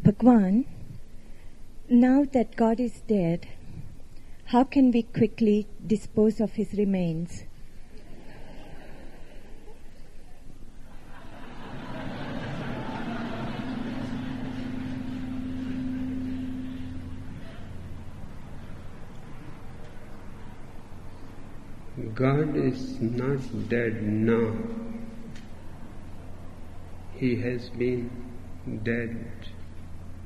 Bhagwan, now that God is dead, how can we quickly dispose of his remains? God is not dead now. He has been dead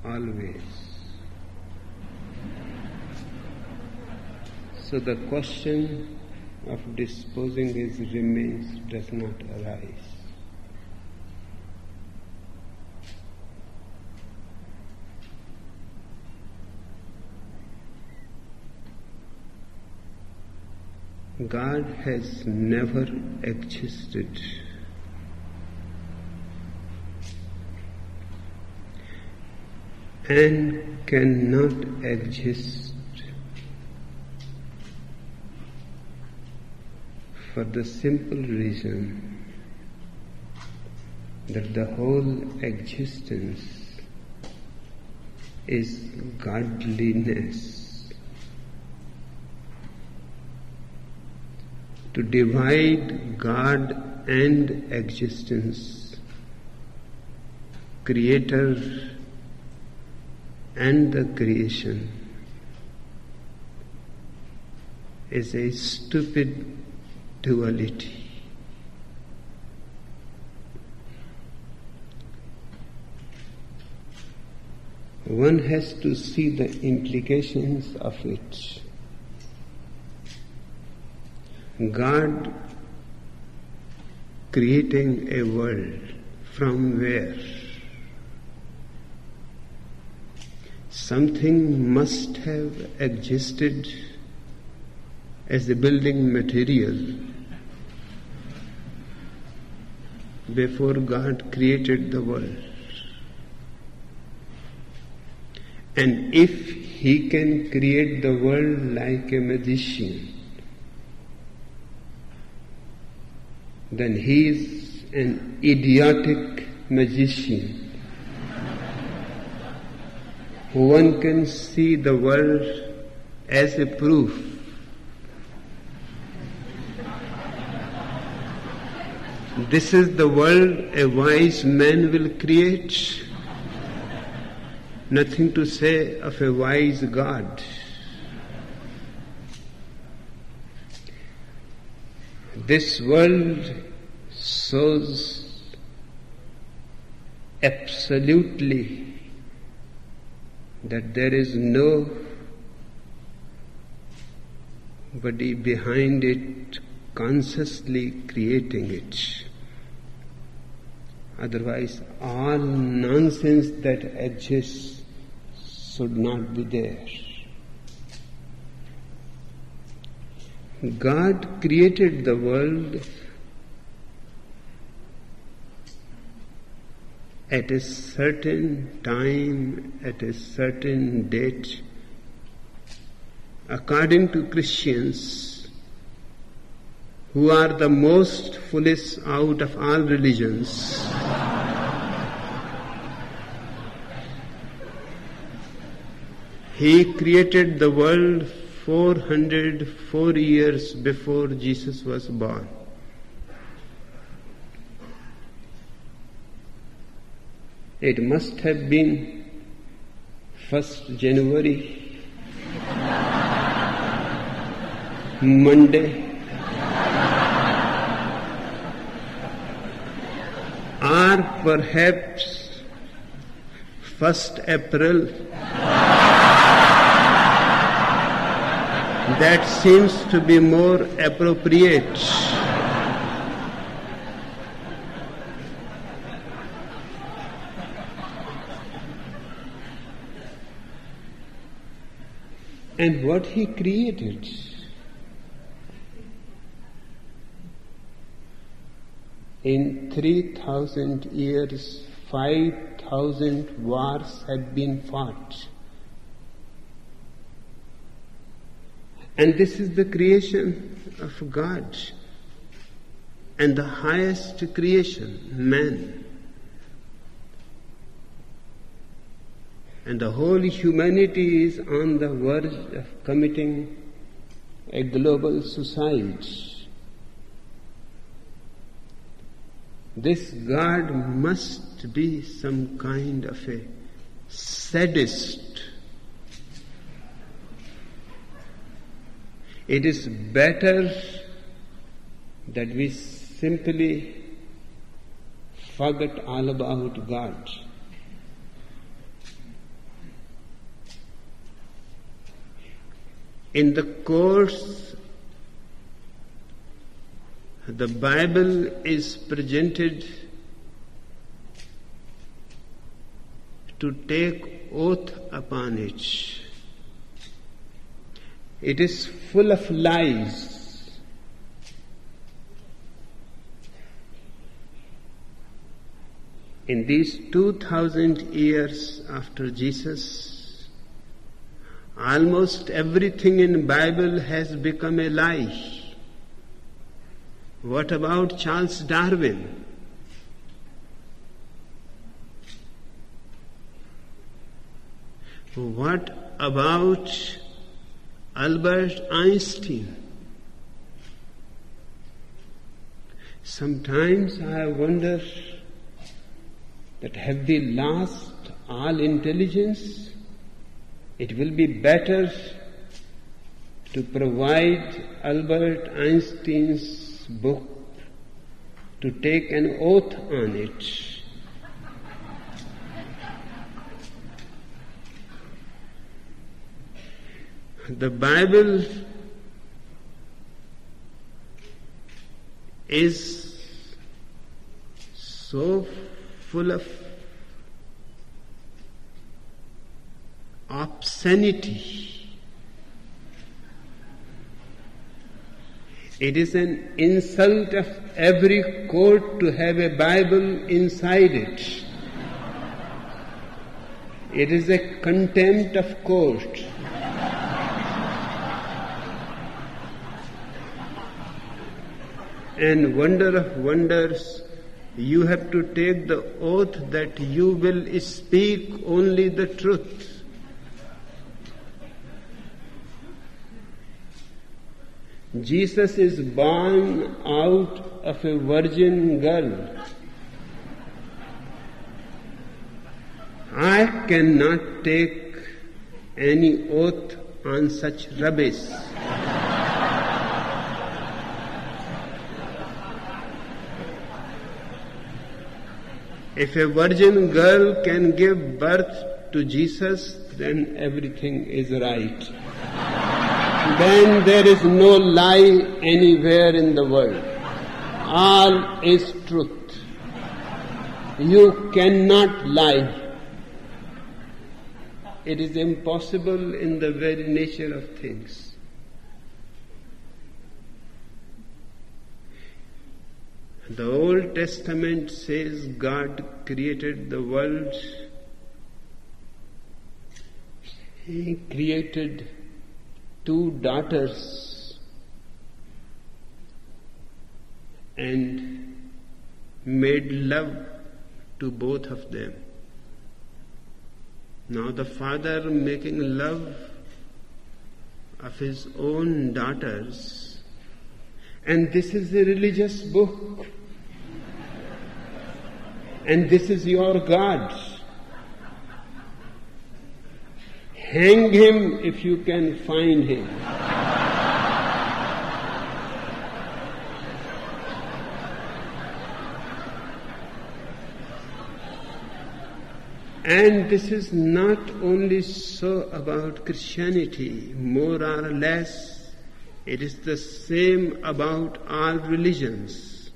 always. So the question of disposing his remains does not arise. God has never existed. And cannot exist for the simple reason that the whole existence is godliness. To divide God and existence, Creator and the creation, is a stupid duality. One has to see the implications of it. God creating a world from where? Something must have existed as a building material before God created the world. And if He can create the world like a magician, then He is an idiotic magician. One can see the world as a proof. This is the world a wise man will create. Nothing to say of a wise God. This world shows absolutely that there is nobody behind it consciously creating it. Otherwise, all nonsense that exists should not be there. God created the world at a certain time, at a certain date. According to Christians, who are the most foolish out of all religions, He created the world 404 years before Jesus was born. It must have been 1st January, Monday, or perhaps 1st April. That seems to be more appropriate. And what He created, in 3,000 years, 5,000 wars have been fought. And this is the creation of God. And the highest creation, man. and the whole humanity is on the verge of committing a global suicide. This God must be some kind of a sadist. It is better that we simply forget all about God. In the course, the Bible is presented to take oath upon it. It is full of lies. In these 2000 years after Jesus, almost everything in Bible has become a lie. What about Charles Darwin? What about Albert Einstein? Sometimes I wonder that have we lost all intelligence? It will be better to provide Albert Einstein's book, to take an oath on it. The Bible is so full of obscenity. It is an insult of every court to have a Bible inside it. It is a contempt of court. And wonder of wonders, you have to take the oath that you will speak only the truth. Jesus is born out of a virgin girl. I cannot take any oath on such rubbish. If a virgin girl can give birth to Jesus, then everything is right. Then there is no lie anywhere in the world. All is truth. You cannot lie. It is impossible in the very nature of things. The Old Testament says God created the world. He created 2 daughters and made love to both of them. Now the father making love of his own daughters, and this is a religious book, and this is your God. Hang him if you can find him. And this is not only so about Christianity, more or less, it is the same about all religions.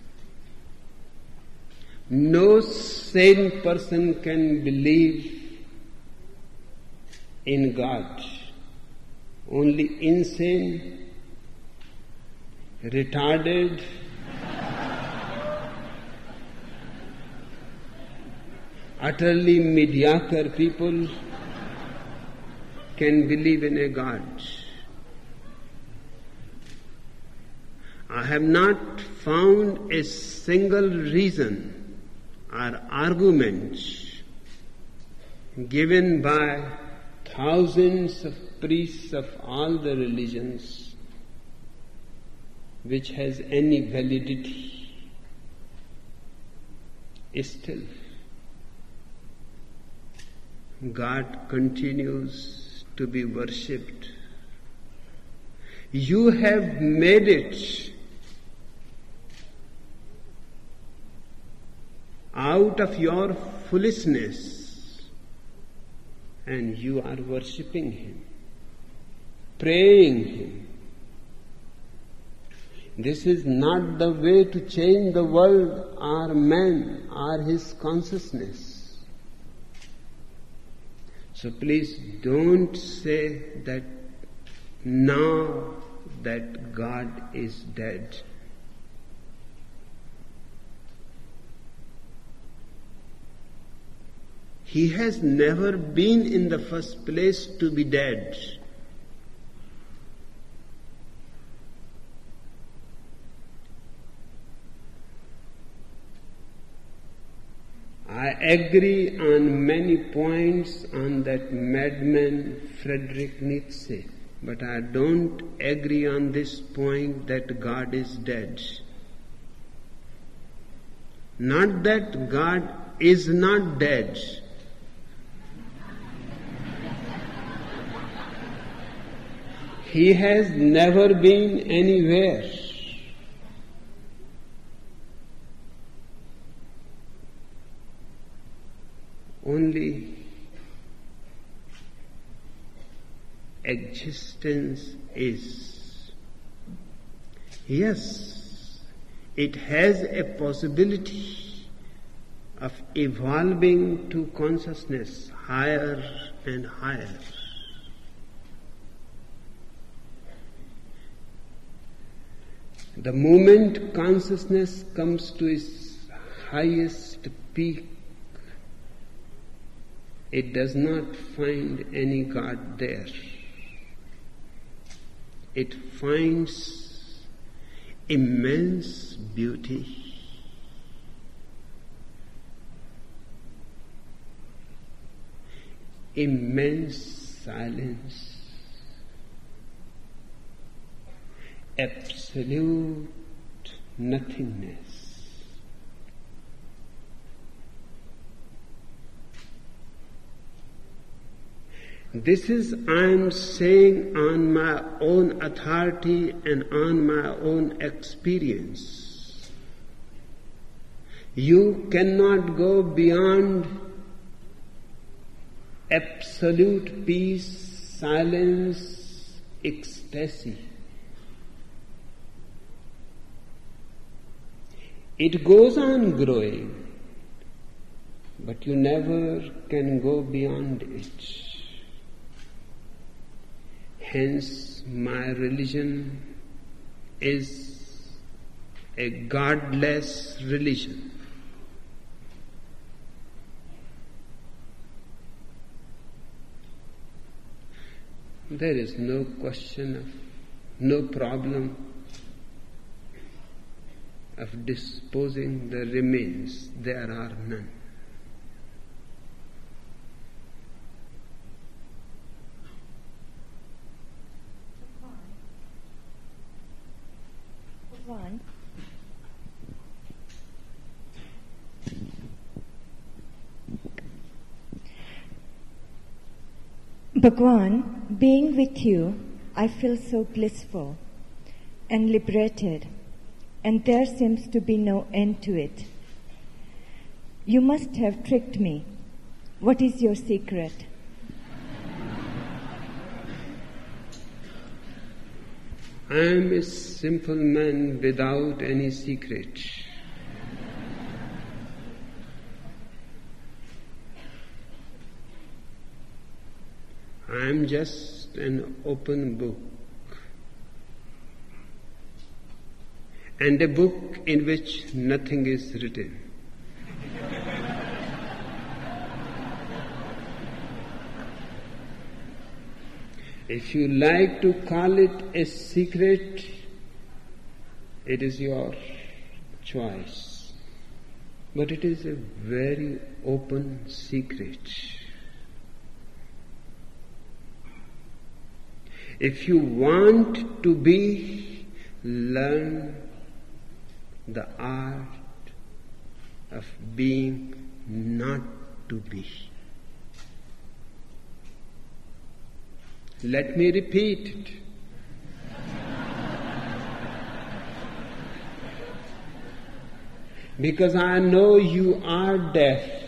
No sane person can believe in God. Only insane, retarded, utterly mediocre people can believe in a God. I have not found a single reason or argument given by thousands of priests of all the religions, which has any validity, still God continues to be worshipped. You have made it out of your foolishness, and you are worshipping Him, praying Him. This is not the way to change the world or man or his consciousness. So please don't say that now that God is dead. He has never been in the first place to be dead. I agree on many points on that madman Friedrich Nietzsche, but I don't agree on this point that God is dead. Not that God is not dead. He has never been anywhere. Only existence is. Yes, it has a possibility of evolving to consciousness higher and higher. The moment consciousness comes to its highest peak, it does not find any God there. It finds immense beauty, immense silence, absolute nothingness. This is I am saying on my own authority and on my own experience. You cannot go beyond absolute peace, silence, ecstasy. It goes on growing, but you never can go beyond it. Hence, my religion is a godless religion. There is no question of, no problem of disposing the remains. There are none. Bhagwan, being with you, I feel so blissful and liberated, and there seems to be no end to it. You must have tricked me. What is your secret? I am a simple man without any secret. I am just an open book, and a book in which nothing is written. If you like to call it a secret, it is your choice. But it is a very open secret. If you want to be, learn the art of being not to be. Let me repeat it. Because I know you are deaf.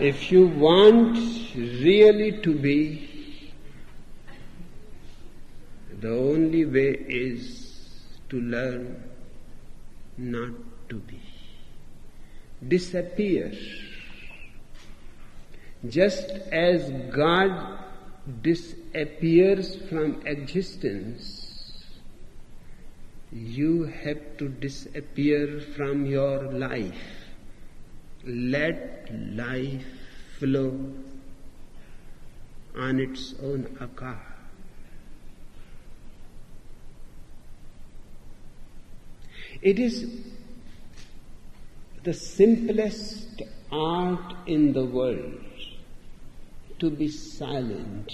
If you want really to be, the only way is to learn not to be. Disappear. Just as God disappears from existence, you have to disappear from your life. Let life flow on its own accord. It is the simplest art in the world to be silent.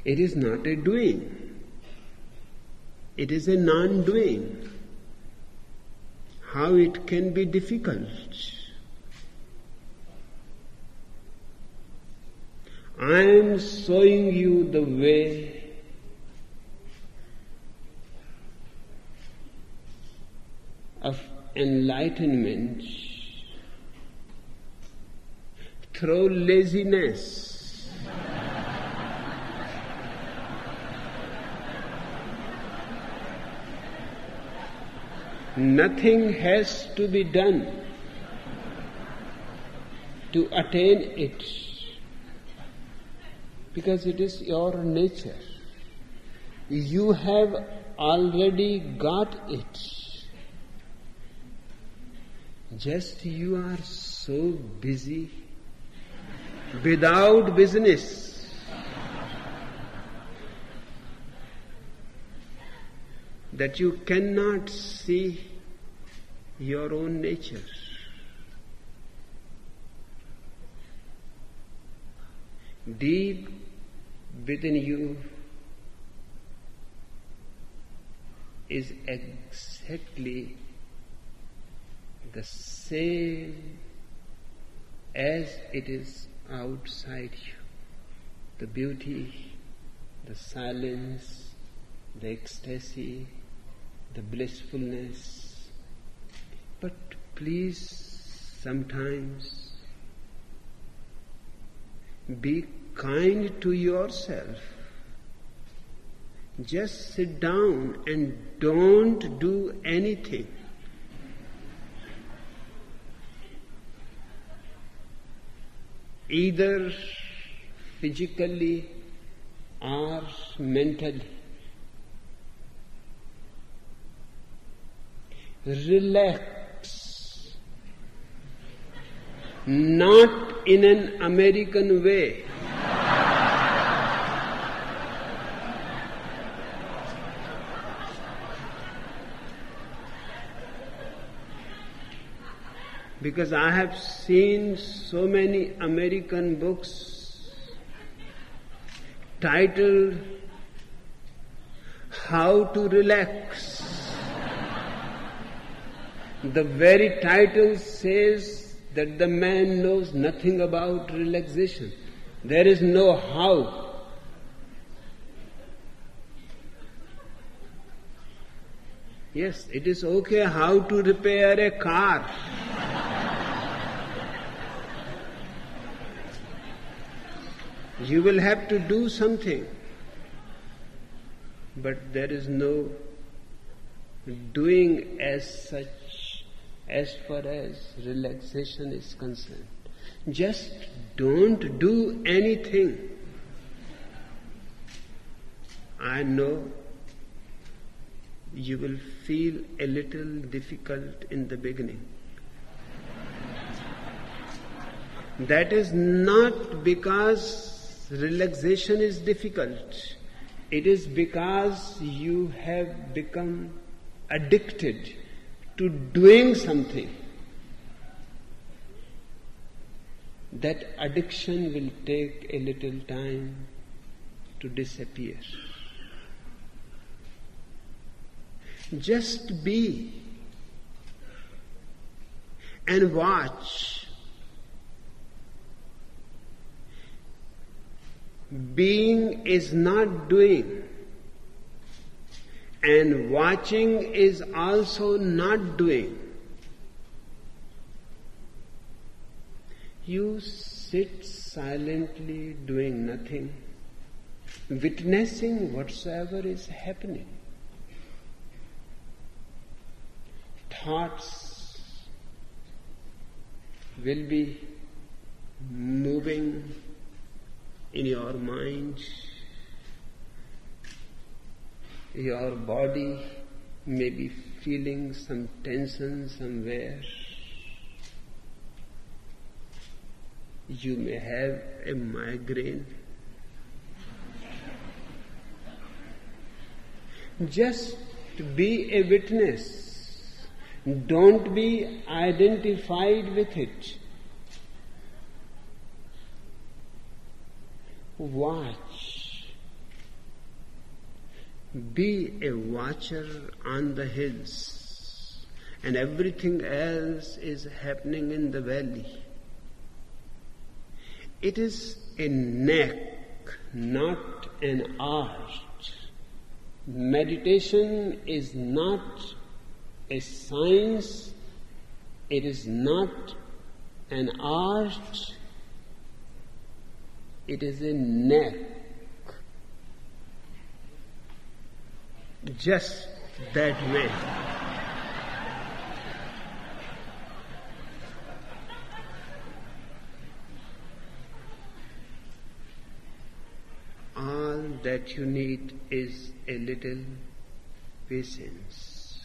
It is not a doing. It is a non-doing. How it can be difficult? I am showing you the way of enlightenment through laziness. Nothing has to be done to attain it, because it is your nature. You have already got it. Just you are so busy without business. That you cannot see your own nature. Deep within you is exactly the same as it is outside you. The beauty, the silence, the ecstasy, the blissfulness. But please, sometimes be kind to yourself. Just sit down and don't do anything. Either physically or mentally. Relax. Not in an American way. Because I have seen so many American books titled How to Relax. The very title says that the man knows nothing about relaxation. There is no how. Yes, it is okay how to repair a car. You will have to do something. But there is no doing as such as far as relaxation is concerned. Just don't do anything. I know you will feel a little difficult in the beginning. That is not because relaxation is difficult. It is because you have become addicted to doing something, that addiction will take a little time to disappear. Just be and watch. Being is not doing, and watching is also not doing. You sit silently doing nothing, witnessing whatsoever is happening. Thoughts will be moving in your mind. Your body may be feeling some tension somewhere. You may have a migraine. Just be a witness. Don't be identified with it. Watch. Be a watcher on the hills, and everything else is happening in the valley. It is a knack, not an art. Meditation is not a science, it is not an art, it is a knack. Just that way. All that you need is a little patience.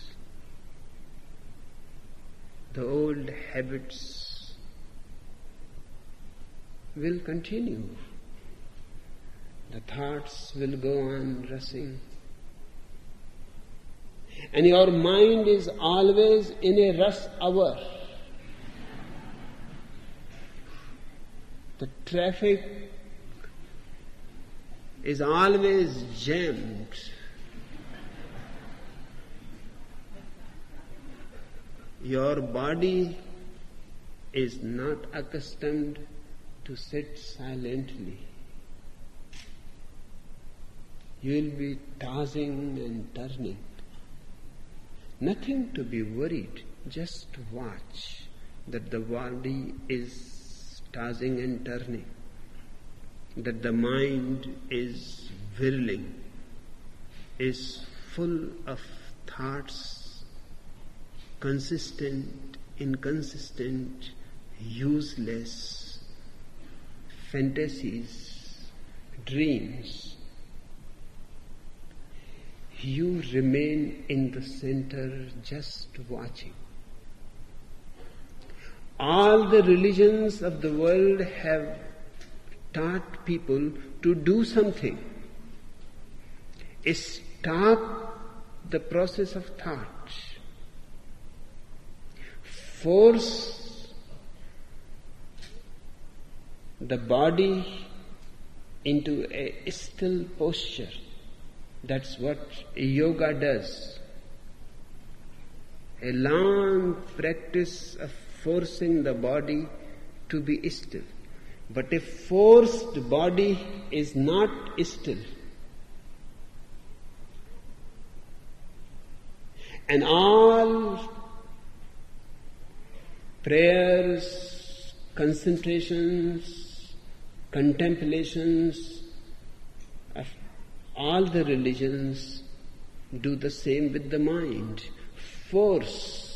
The old habits will continue. The thoughts will go on rushing. And your mind is always in a rush hour. The traffic is always jammed. Your body is not accustomed to sit silently. You will be tossing and turning. Nothing to be worried, just watch that the body is tossing and turning, that the mind is whirling, is full of thoughts, consistent, inconsistent, useless, fantasies, dreams. You remain in the center just watching. All the religions of the world have taught people to do something. Stop the process of thought. Force the body into a still posture. That's what yoga does. A long practice of forcing the body to be still. But a forced body is not still. And all prayers, concentrations, contemplations of all the religions do the same with the mind. Force.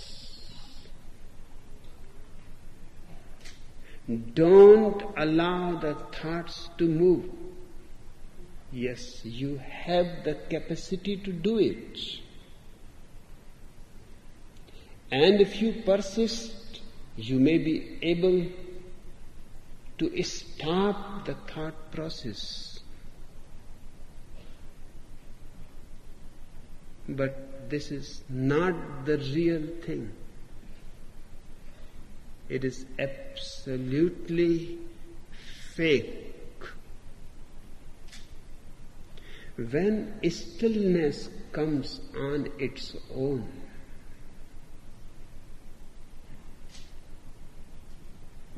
Don't allow the thoughts to move. Yes, you have the capacity to do it. And if you persist, you may be able to stop the thought process. But this is not the real thing. It is absolutely fake. When stillness comes on its own,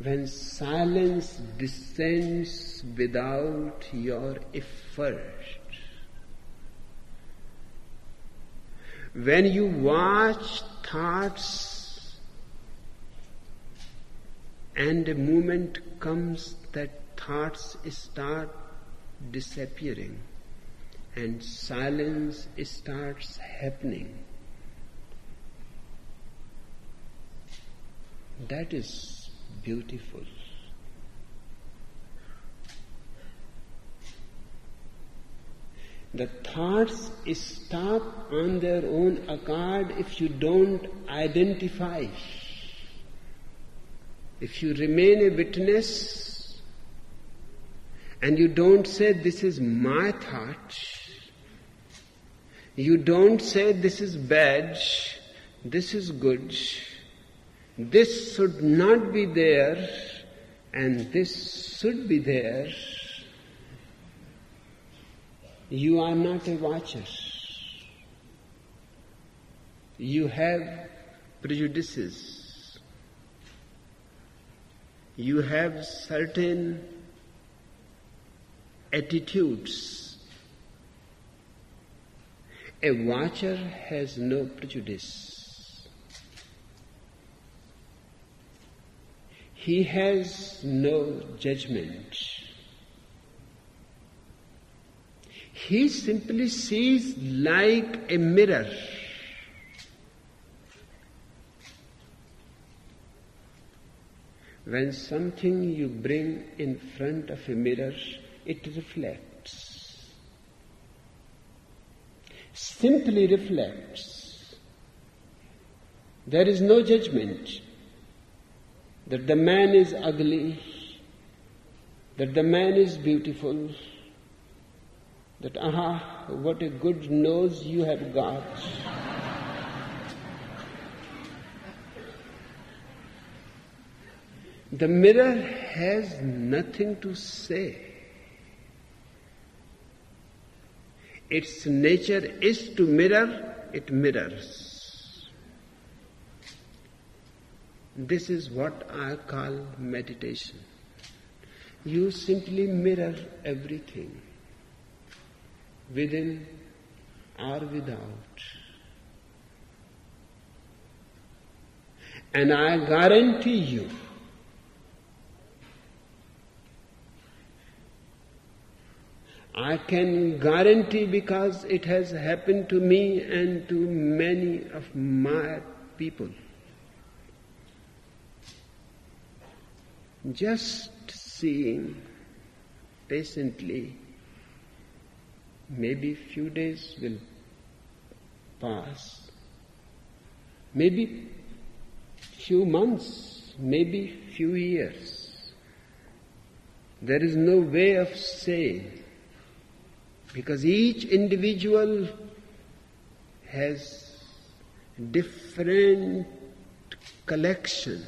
when silence descends without your effort, when you watch thoughts and a moment comes that thoughts start disappearing and silence starts happening, that is beautiful. The thoughts stop on their own accord if you don't identify. If you remain a witness and you don't say, this is my thought, you don't say, this is bad, this is good, this should not be there, and this should be there, you are not a watcher. You have prejudices. You have certain attitudes. A watcher has no prejudice. He has no judgment. He simply sees like a mirror. When something you bring in front of a mirror, it reflects. Simply reflects. There is no judgment that the man is ugly, that the man is beautiful, that, what a good nose you have got. The mirror has nothing to say. Its nature is to mirror, it mirrors. This is what I call meditation. You simply mirror everything, within or without. And I guarantee you, I can guarantee because it has happened to me and to many of my people. Just seeing patiently, maybe few days will pass, maybe few months, maybe few years. There is no way of saying, because each individual has different collection.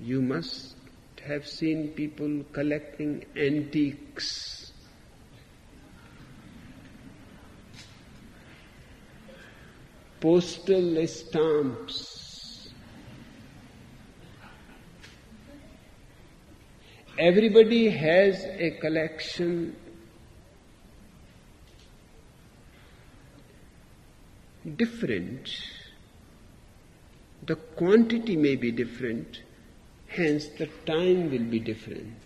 You must have seen people collecting antiques. Postal stamps. Everybody has a collection different. The quantity may be different, hence the time will be different.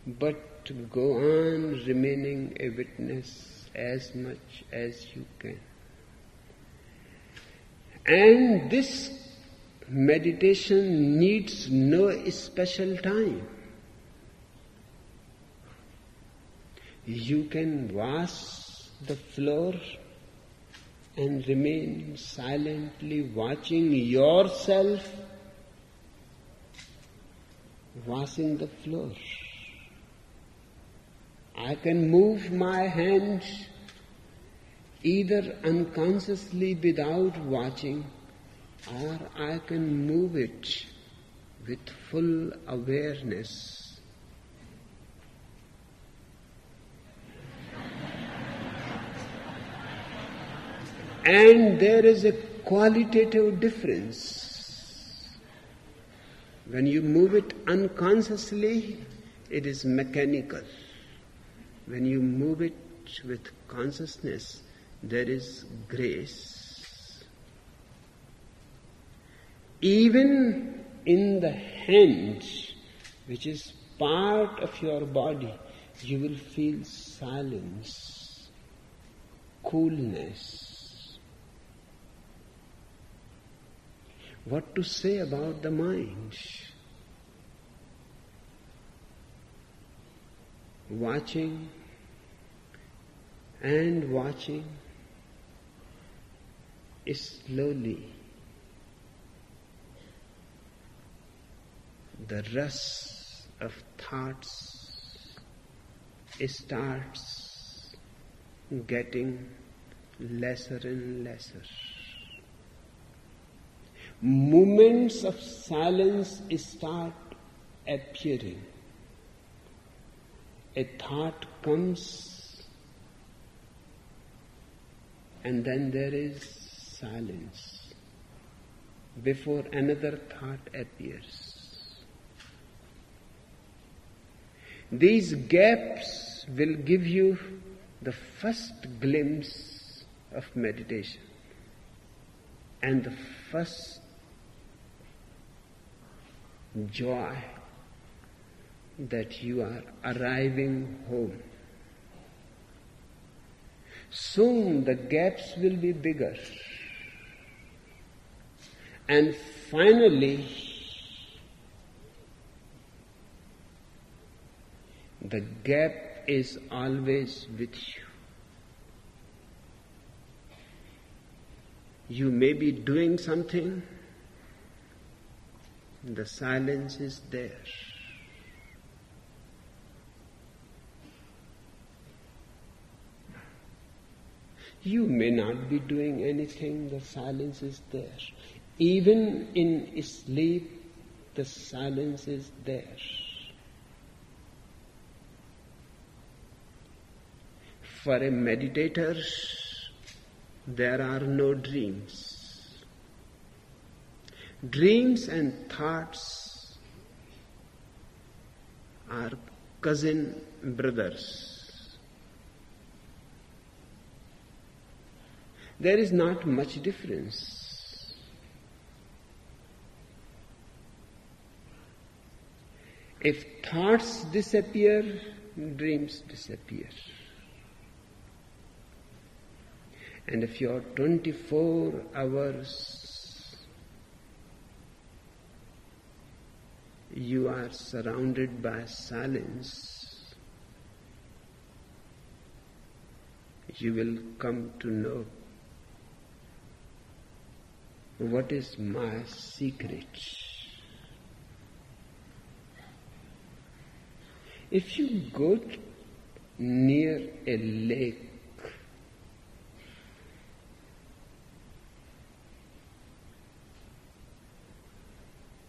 But go on remaining a witness as much as you can. And this meditation needs no special time. You can wash the floor and remain silently watching yourself washing the floor. I can move my hand either unconsciously without watching, or I can move it with full awareness. And there is a qualitative difference. When you move it unconsciously, it is mechanical. When you move it with consciousness, there is grace. Even in the hand, which is part of your body, you will feel silence, coolness. What to say about the mind? Watching and watching slowly. The rush of thoughts starts getting lesser and lesser. Moments of silence start appearing. A thought comes, and then there is silence before another thought appears. These gaps will give you the first glimpse of meditation and the first joy that you are arriving home. Soon the gaps will be bigger. And finally, the gap is always with you. You may be doing something, the silence is there. You may not be doing anything, the silence is there. Even in sleep, the silence is there. For a meditator, there are no dreams. Dreams and thoughts are cousin brothers. There is not much difference. If thoughts disappear, dreams disappear. And if you are 24 hours, you are surrounded by silence, you will come to know what is my secret. If you go near a lake,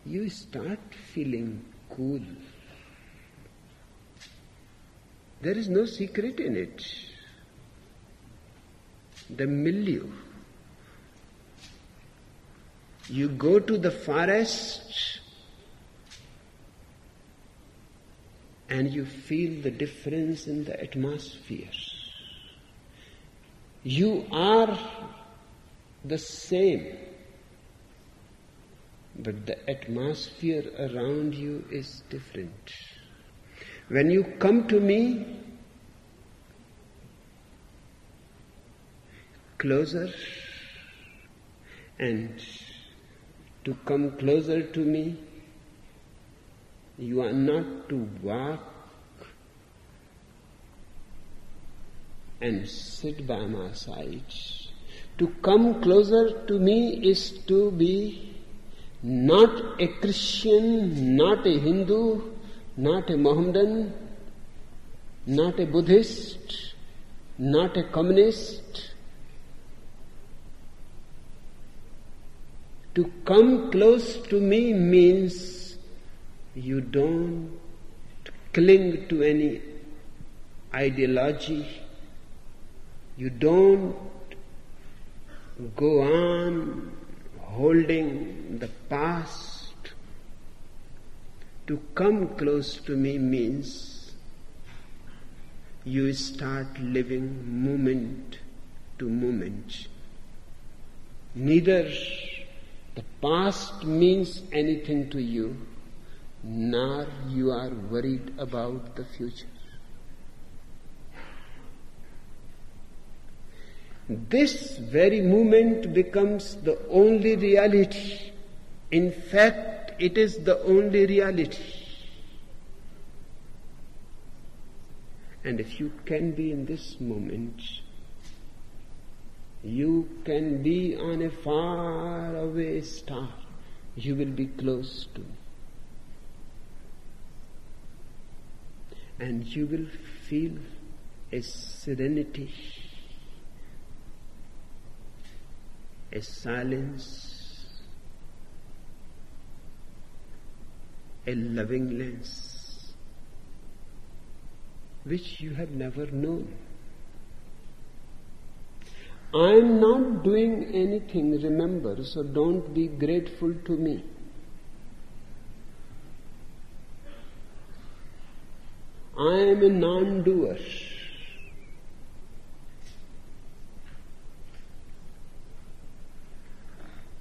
you start feeling cool. There is no secret in it. The milieu. You go to the forest and you feel the difference in the atmosphere. You are the same, but the atmosphere around you is different. When you come to me closer, and to come closer to me, you are not to walk and sit by my side. To come closer to me is to be not a Christian, not a Hindu, not a Mohammedan, not a Buddhist, not a communist. To come close to me means you don't cling to any ideology. You don't go on holding the past. To come close to me means you start living moment to moment. Neither the past means anything to you, nor you are worried about the future. This very moment becomes the only reality. In fact, it is the only reality. And if you can be in this moment, you can be on a far-away star. You will be close to me. And you will feel a serenity, a silence, a lovingness, which you have never known. I am not doing anything, remember, so don't be grateful to me. I am a non-doer.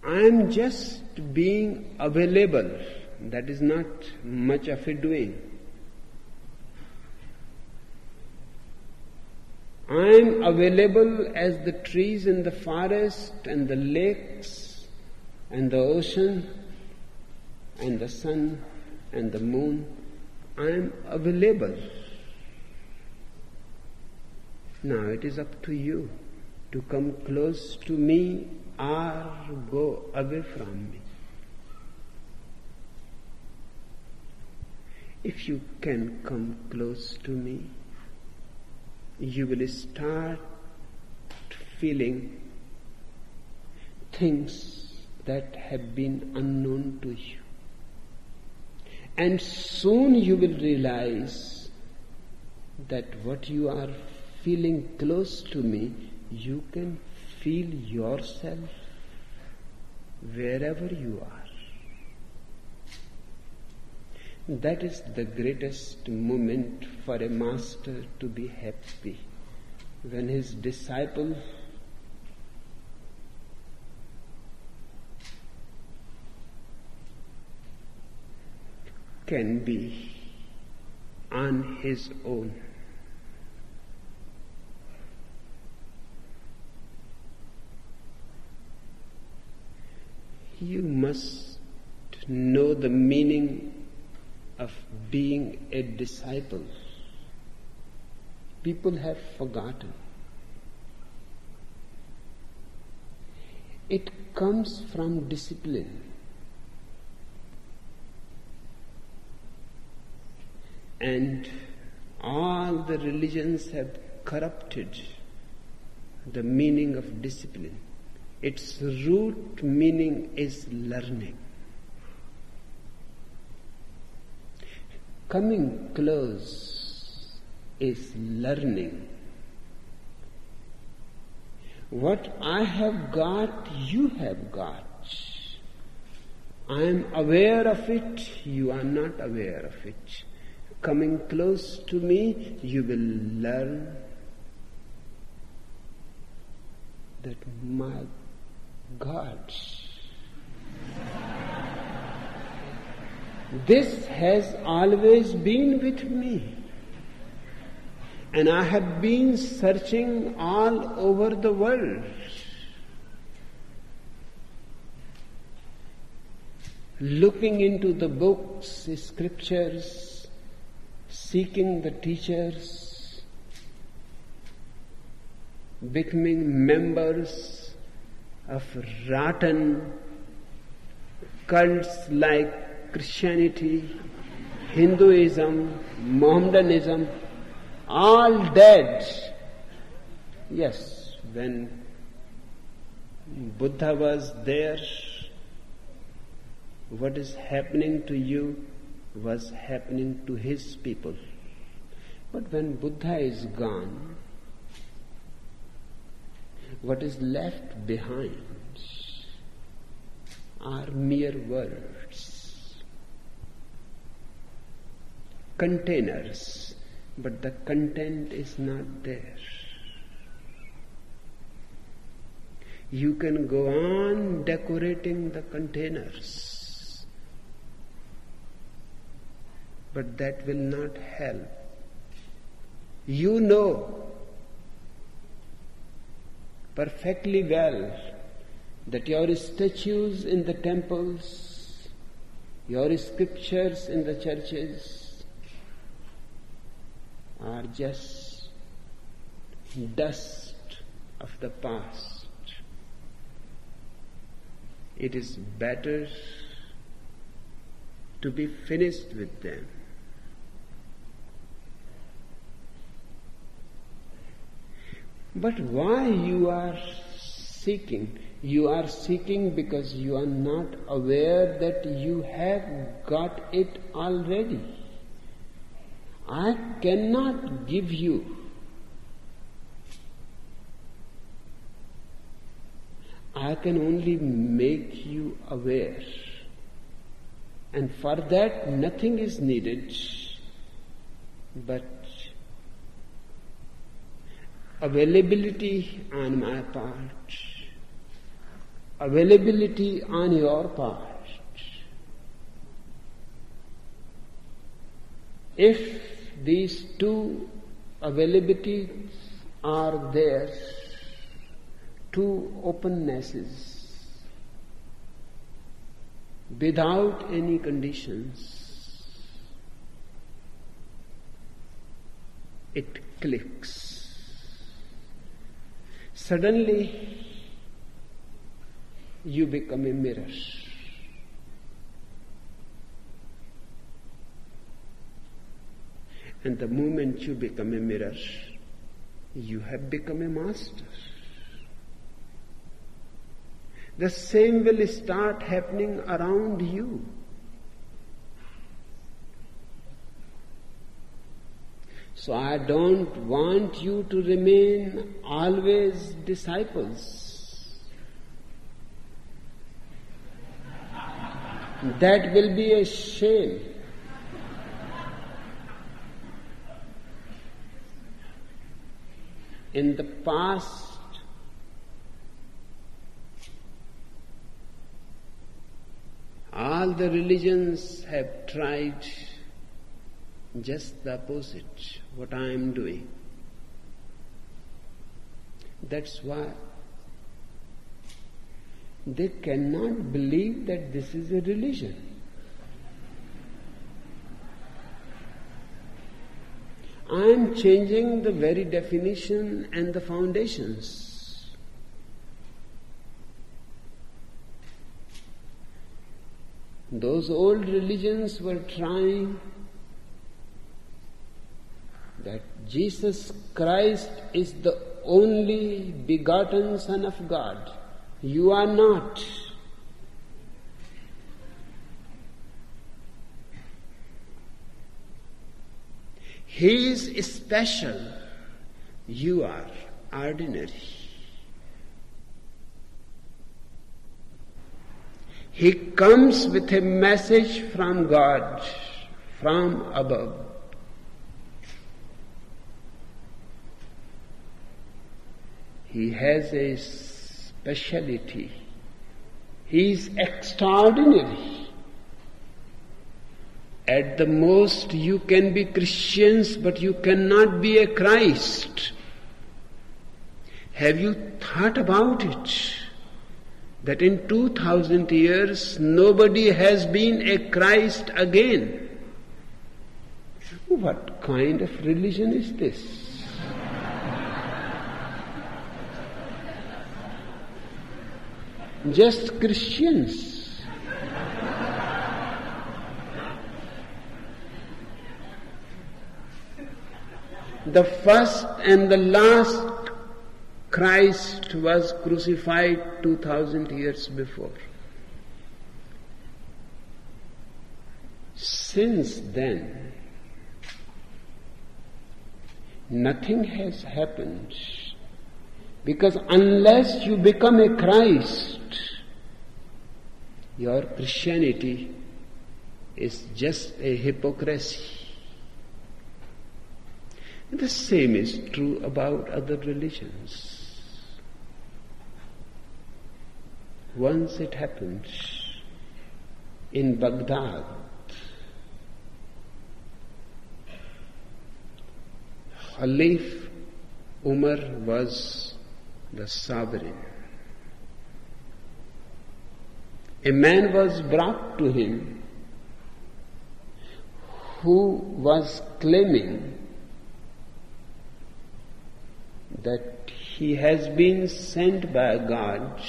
I am just being available. That is not much of a doing. I am available as the trees in the forest and the lakes and the ocean and the sun and the moon. I am available. Now it is up to you to come close to me or go away from me. If you can come close to me, you will start feeling things that have been unknown to you. And soon you will realize that what you are feeling close to me, you can feel yourself wherever you are. That is the greatest moment for a master to be happy, when his disciple can be on his own. You must know the meaning of being a disciple. People have forgotten. It comes from discipline. And all the religions have corrupted the meaning of discipline. Its root meaning is learning. Coming close is learning. What I have got, you have got. I am aware of it, you are not aware of it. Coming close to me, you will learn that my God, this has always been with me. And I have been searching all over the world. Looking into the books, scriptures, seeking the teachers, becoming members of rotten cults like Christianity, Hinduism, Mohammedanism, all dead. Yes, when Buddha was there, what is happening to you was happening to his people. But when Buddha is gone, what is left behind are mere words, containers, but the content is not there. You can go on decorating the containers, but that will not help. You know perfectly well that your statues in the temples, your scriptures in the churches are just dust of the past. It is better to be finished with them. But why you are seeking? You are seeking because you are not aware that you have got it already. I cannot give you. I can only make you aware. And for that nothing is needed but availability on my part, availability on your part. If these two availabilities are there, two opennesses, without any conditions, it clicks. Suddenly, you become a mirror. And the moment you become a mirror, you have become a master. The same will start happening around you. So I don't want you to remain always disciples. That will be a shame. In the past, all the religions have tried just the opposite, what I am doing. That's why they cannot believe that this is a religion. I am changing the very definition and the foundations. Those old religions were trying that Jesus Christ is the only begotten Son of God. You are not. He is special. You are ordinary. He comes with a message from God, from above. He has a speciality. He is extraordinary. At the most you can be Christians, but you cannot be a Christ. Have you thought about it? That in 2000 years nobody has been a Christ again. What kind of religion is this? Just Christians. the first and the last Christ was crucified 2000 years before. Since then, nothing has happened, because unless you become a Christ, your Christianity is just a hypocrisy. The same is true about other religions. Once it happened in Baghdad, Khalif Umar was the sovereign. A man was brought to him who was claiming that he has been sent by God.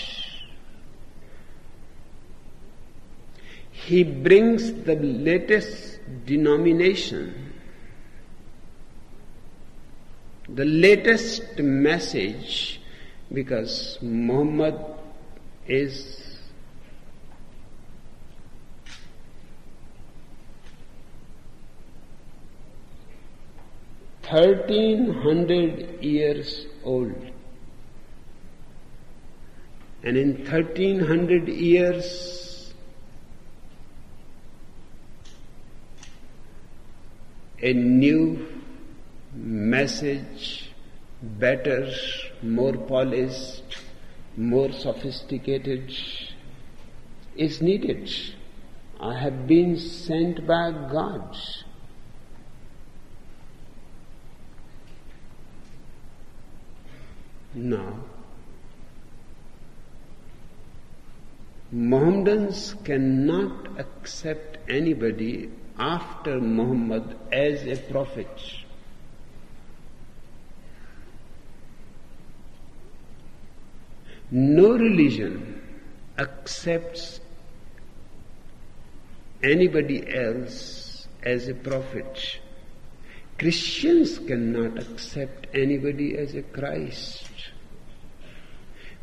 He brings the latest denomination, the latest message, because Muhammad is $1,300 years old, and in 1,300 years a new message, better, more polished, more sophisticated, is needed. I have been sent by God. Now, Mohammedans cannot accept anybody after Muhammad as a prophet. No religion accepts anybody else as a prophet. Christians cannot accept anybody as a Christ.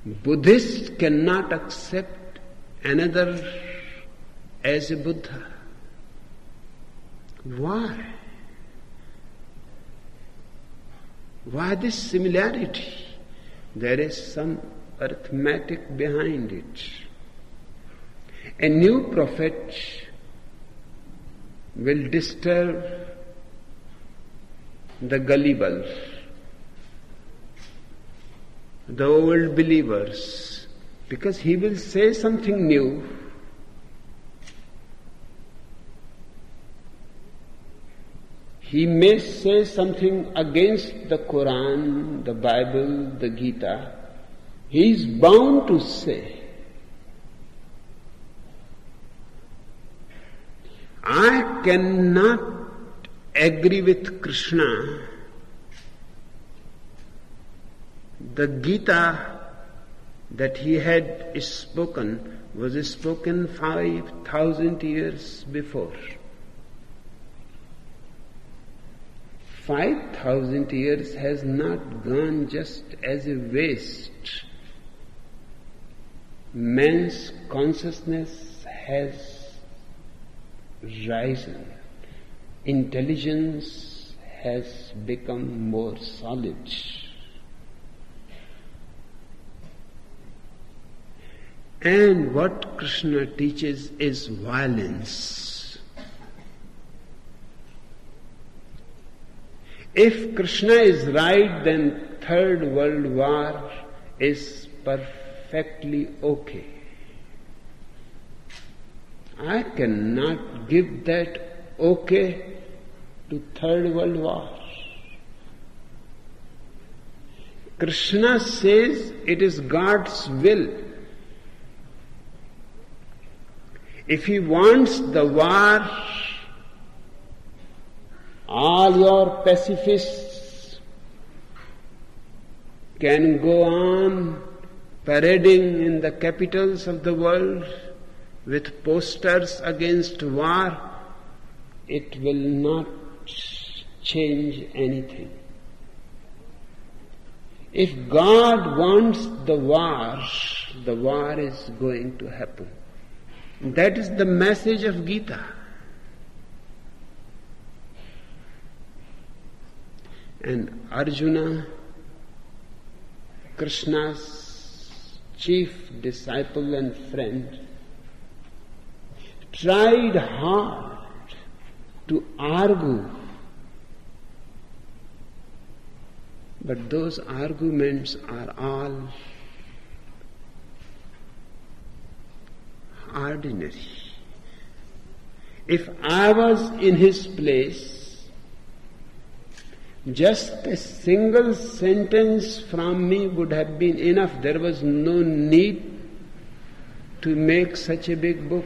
Buddhists cannot accept another as a Buddha. Why? Why this similarity? There is some arithmetic behind it. A new prophet will disturb the gullible, the old believers, because he will say something new. He may say something against the Quran, the Bible, the Gita. He is bound to say, I cannot agree with Krishna. The Gita that he had spoken was spoken 5,000 years before. 5,000 years has not gone just as a waste. Man's consciousness has risen. Intelligence has become more solid. And what Krishna teaches is violence. If Krishna is right, then Third World War is perfectly okay. I cannot give that okay to Third World War. Krishna says it is God's will. If he wants the war, all your pacifists can go on parading in the capitals of the world with posters against war. It will not change anything. If God wants the war is going to happen. That is the message of Gita. And Arjuna, Krishna's chief disciple and friend, tried hard to argue, but those arguments are all ordinary. If I was in his place, just a single sentence from me would have been enough. There was no need to make such a big book.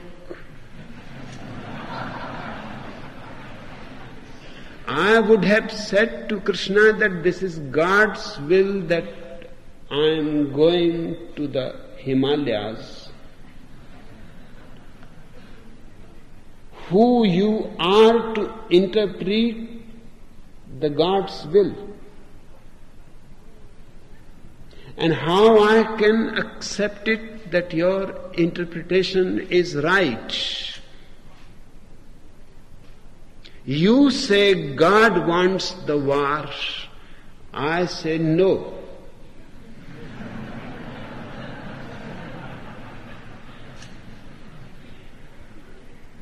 I would have said to Krishna that this is God's will that I am going to the Himalayas. Who you are to interpret the God's will, and how I can accept it that your interpretation is right. You say God wants the war, I say no.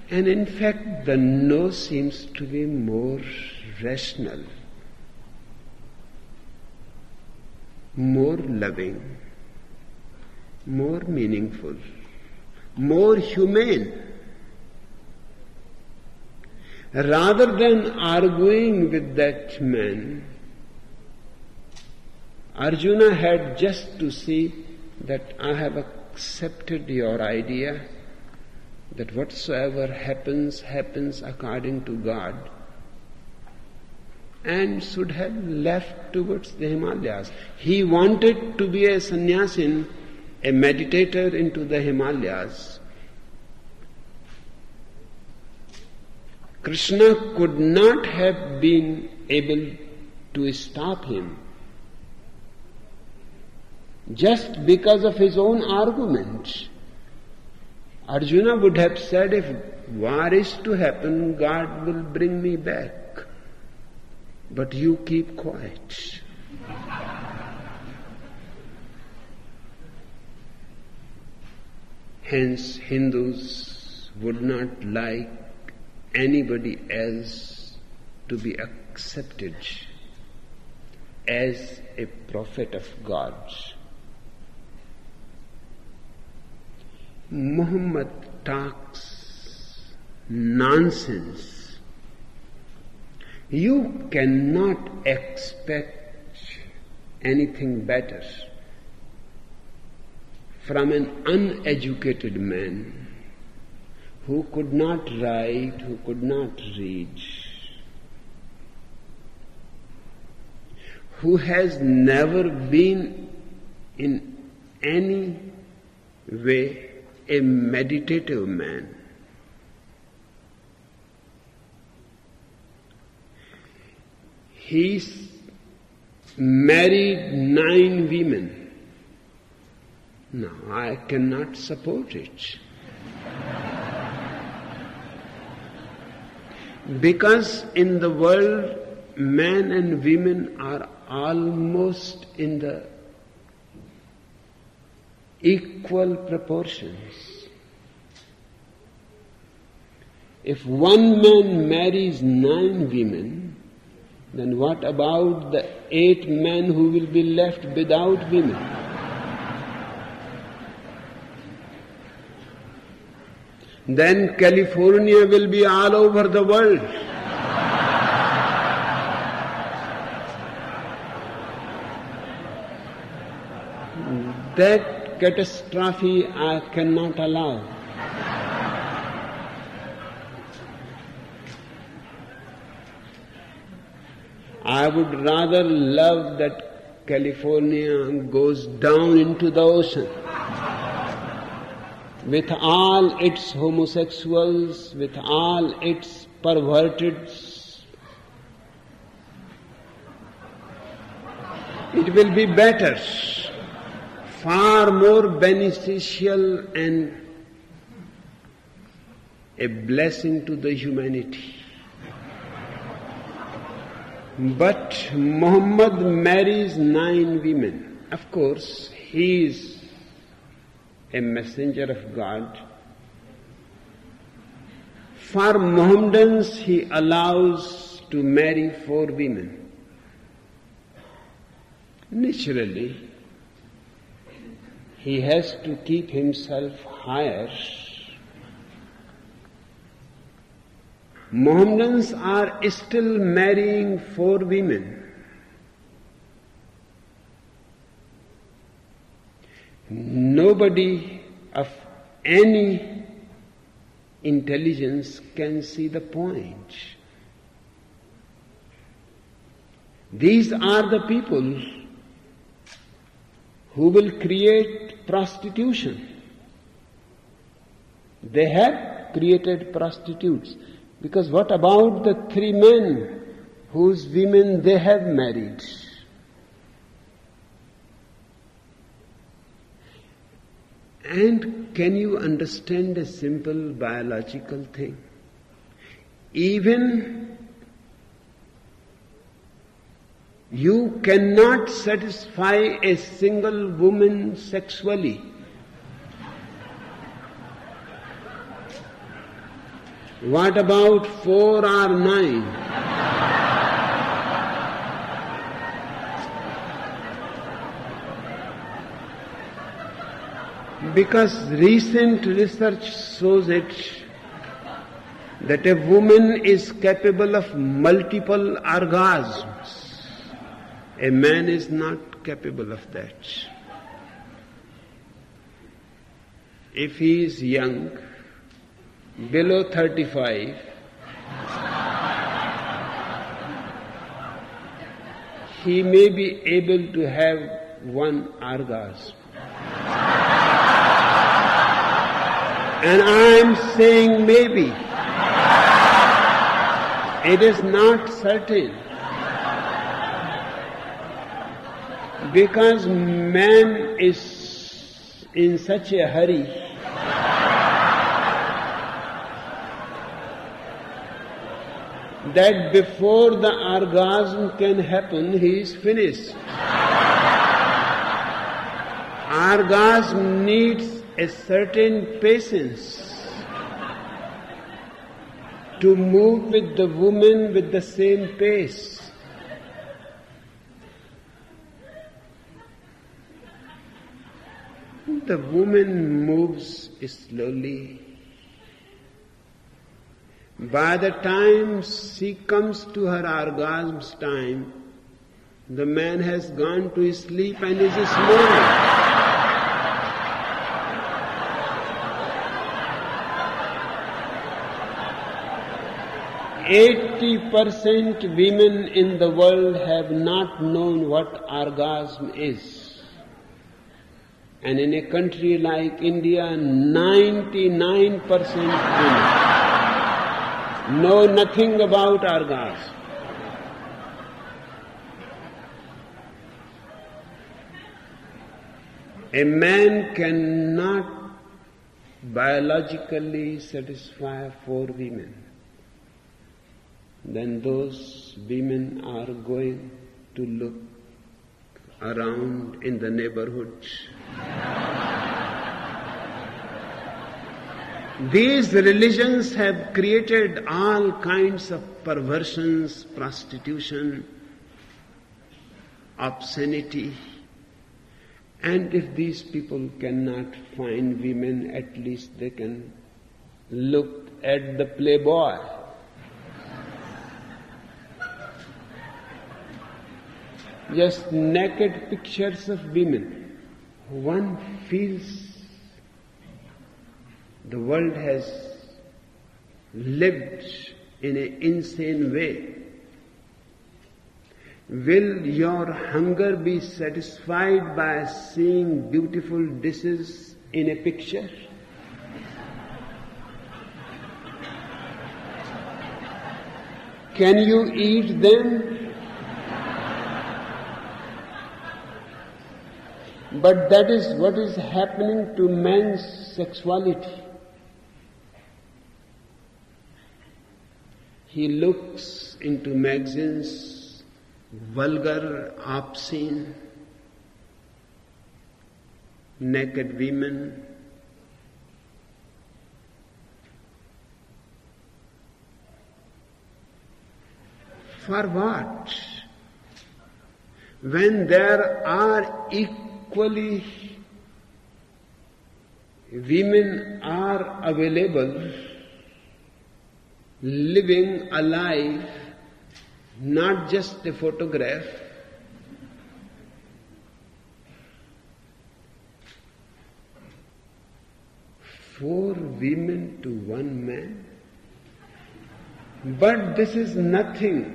And in fact, the no seems to be more rational, more loving, more meaningful, more humane. Rather than arguing with that man, Arjuna had just to see that I have accepted your idea that whatsoever happens, happens according to God, and should have left towards the Himalayas. He wanted to be a sannyasin, a meditator into the Himalayas. Krishna could not have been able to stop him just because of his own argument. Arjuna would have said, if war is to happen, God will bring me back. But you keep quiet. Hence, Hindus would not like anybody else to be accepted as a prophet of God. Muhammad talks nonsense. You cannot expect anything better from an uneducated man who could not write, who could not read, who has never been in any way a meditative man. He's married 9 women. No, I cannot support it. Because in the world, men and women are almost in the equal proportions. If one man marries 9 women, then what about the 8 men who will be left without women? Then California will be all over the world. That catastrophe I cannot allow. I would rather love that California goes down into the ocean with all its homosexuals, with all its perverted. It will be better, far more beneficial and a blessing to the humanity. But Muhammad marries 9 women. Of course, he is a messenger of God. For Mohammedans, he allows to marry 4 women. Naturally, he has to keep himself higher. Mohammedans are still marrying 4 women. Nobody of any intelligence can see the point. These are the people who will create prostitution. They have created prostitutes. Because what about the 3 men whose women they have married? And can you understand a simple biological thing? Even you cannot satisfy a single woman sexually. What about 4 or 9? Because recent research shows it that a woman is capable of multiple orgasms. A man is not capable of that. If he is young, below 35, he may be able to have 1 orgasm. And I am saying maybe. It is not certain. Because man is in such a hurry that before the orgasm can happen, he is finished. Orgasm needs a certain patience to move with the woman with the same pace. The woman moves slowly. By the time she comes to her orgasm's time, the man has gone to sleep and is snoring. 80% women in the world have not known what orgasm is. And in a country like India, 99% women know nothing about orgasm. A man cannot biologically satisfy 4 women. Then those women are going to look around in the neighborhood. These religions have created all kinds of perversions, prostitution, obscenity. And if these people cannot find women, at least they can look at the playboy. Just naked pictures of women. One feels the world has lived in an insane way. Will your hunger be satisfied by seeing beautiful dishes in a picture? Can you eat them? But that is what is happening to man's sexuality. He looks into magazines, vulgar, obscene, naked women. For what? When there are equally women are available, living alive, not just a photograph. Four women to one man. But this is nothing.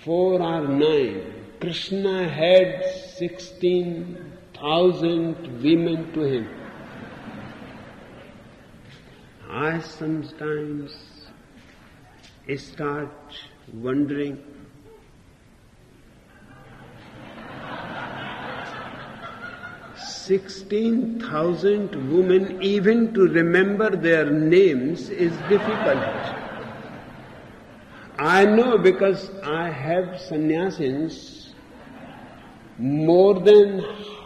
4 or 9. Krishna had 16,000 women to him. I sometimes start wondering, "16,000 women, even to remember their names is difficult." I know because I have sannyasis, more than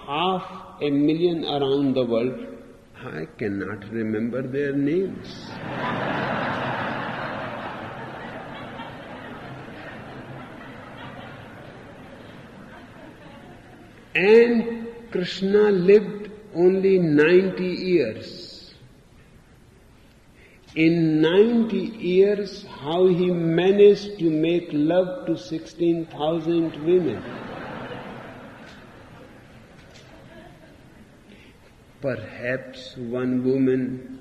500,000 around the world. I cannot remember their names. And Krishna lived only 90 years. In 90 years, how he managed to make love to 16,000 women? Perhaps one woman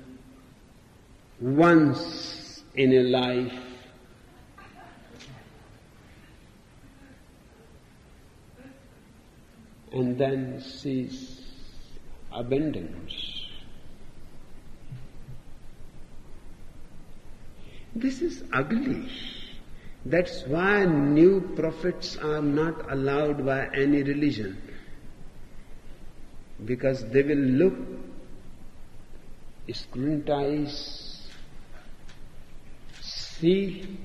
once in a life. And then she's abandoned. This is ugly. That's why new prophets are not allowed by any religion. Because they will look, scrutinize, see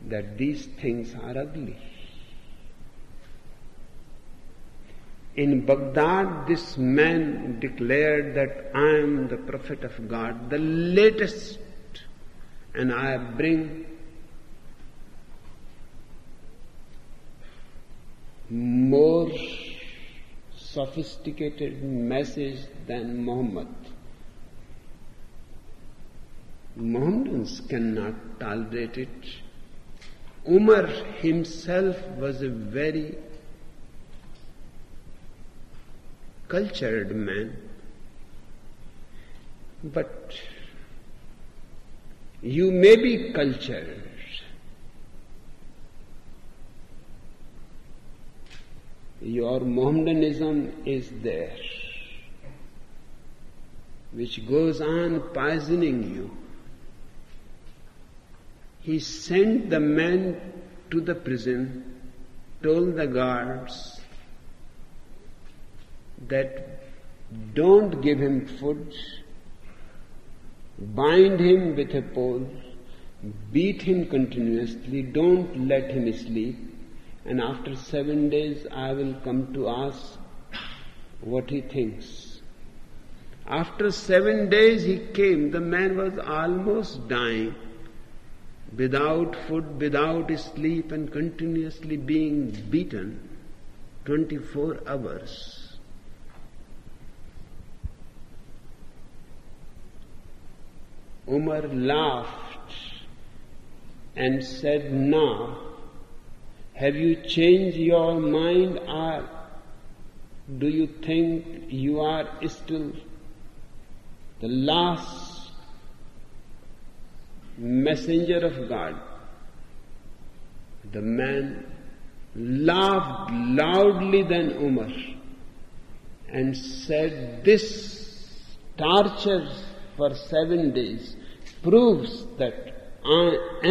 that these things are ugly. In Baghdad, this man declared that I am the prophet of God, the latest, and I bring more sophisticated message than Muhammad. Mohammedans cannot tolerate it. Umar himself was a very cultured man, but you may be cultured, your Mohammedanism is there, which goes on poisoning you. He sent the man to the prison, told the guards that don't give him food, bind him with a pole, beat him continuously, don't let him sleep, and after 7 days I will come to ask what he thinks. After 7 days he came, the man was almost dying, without food, without sleep, and continuously being beaten 24 hours. Umar laughed and said, "Now, have you changed your mind, or do you think you are still the last messenger of God?" The man laughed loudly than Umar and said, "This torture for 7 days proves that I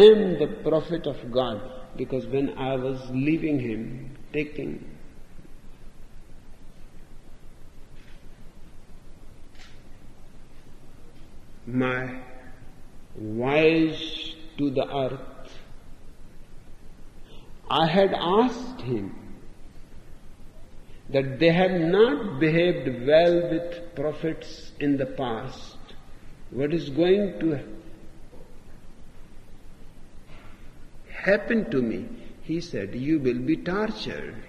am the prophet of God, because when I was leaving him, taking my voyage to the earth, I had asked him that they had not behaved well with prophets in the past. What is going to happen to me? He said, you will be tortured.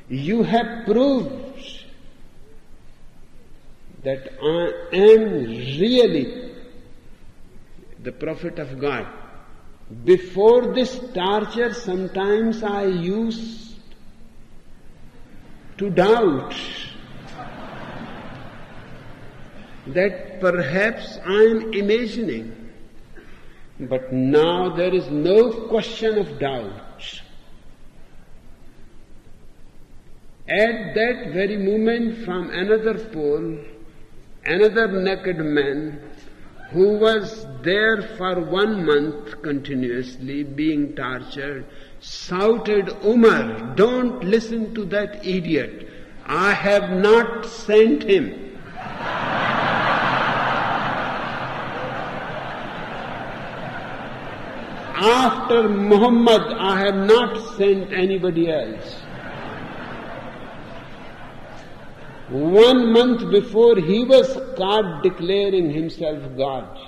You have proved that I am really the prophet of God. Before this torture, sometimes I used to doubt that perhaps I am imagining. But now there is no question of doubt. At that very moment, from another pole, another naked man who was there for 1 month continuously being tortured, shouted, Umar, don't listen to that idiot. I have not sent him. After Muhammad, I have not sent anybody else. 1 month before, he was caught declaring himself God.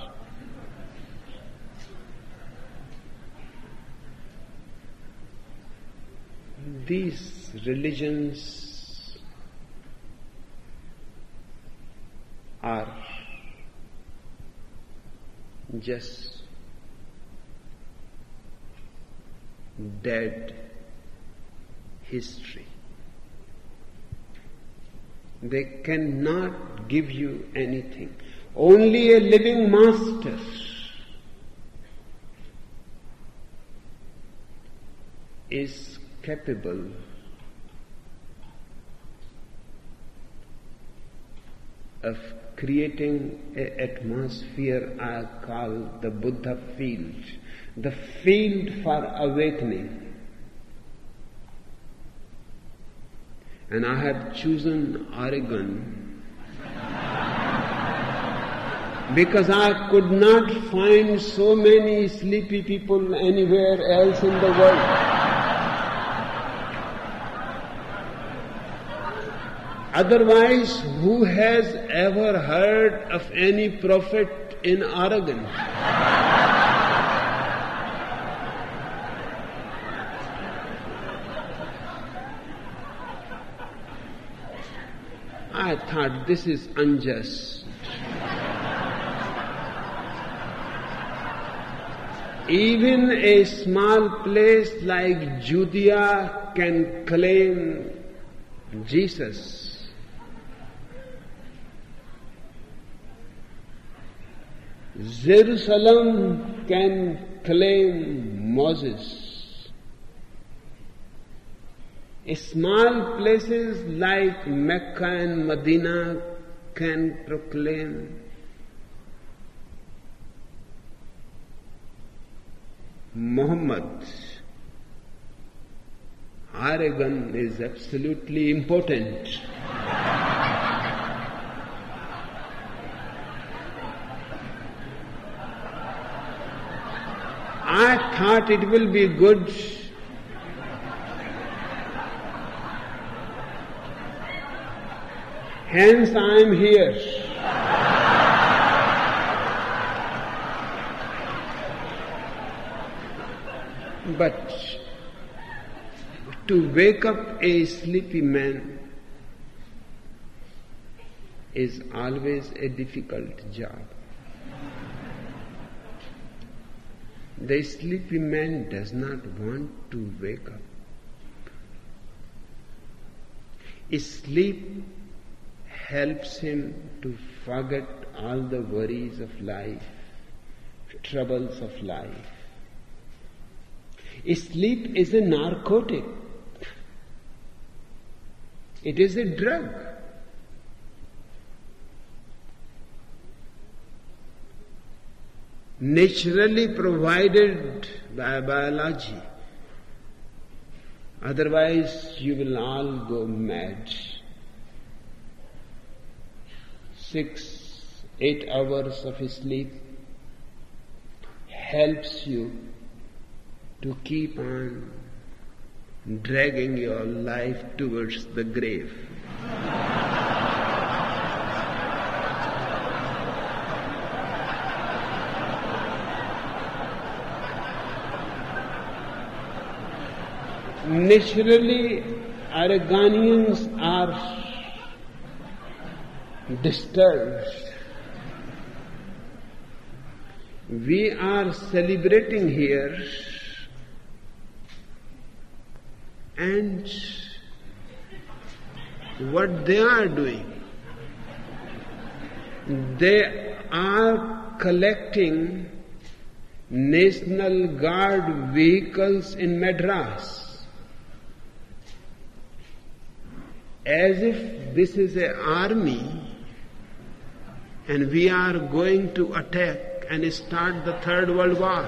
These religions are just dead history. They cannot give you anything. Only a living master is capable of creating an atmosphere I call the Buddha field, the field for awakening. And I have chosen Oregon because I could not find so many sleepy people anywhere else in the world. Otherwise, who has ever heard of any prophet in Oregon? I thought this is unjust. Even a small place like Judea can claim Jesus. Jerusalem can claim Moses. Small places like Mecca and Medina can proclaim Muhammad. Oregon is absolutely important. I thought it will be good hence I am here. But to wake up a sleepy man is always a difficult job. The sleepy man does not want to wake up. Sleep helps him to forget all the worries of life, troubles of life. Sleep is a narcotic. It is a drug. Naturally provided by biology. Otherwise, you will all go mad. 6-8 hours of sleep helps you to keep on dragging your life towards the grave. Naturally, Oregonians are disturbed. We are celebrating here, and what they are doing, they are collecting National Guard vehicles in Madras, as if this is an army and we are going to attack and start the Third World War.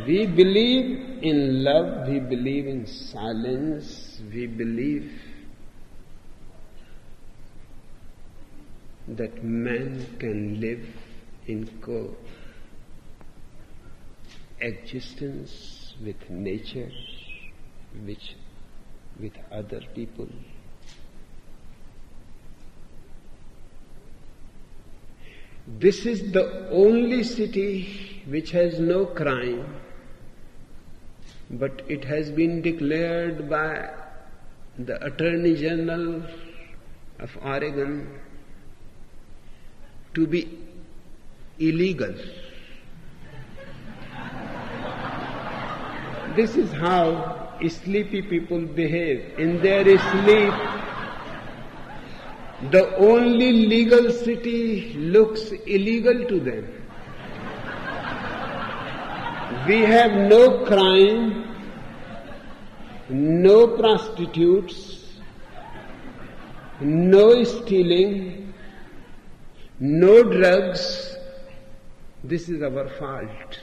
We believe in love, we believe in silence, we believe that man can live in coexistence with nature, with other people. This is the only city which has no crime, but it has been declared by the Attorney General of Oregon to be illegal. This is how sleepy people behave. In their sleep, the only legal city looks illegal to them. We have no crime, no prostitutes, no stealing, no drugs. This is our fault.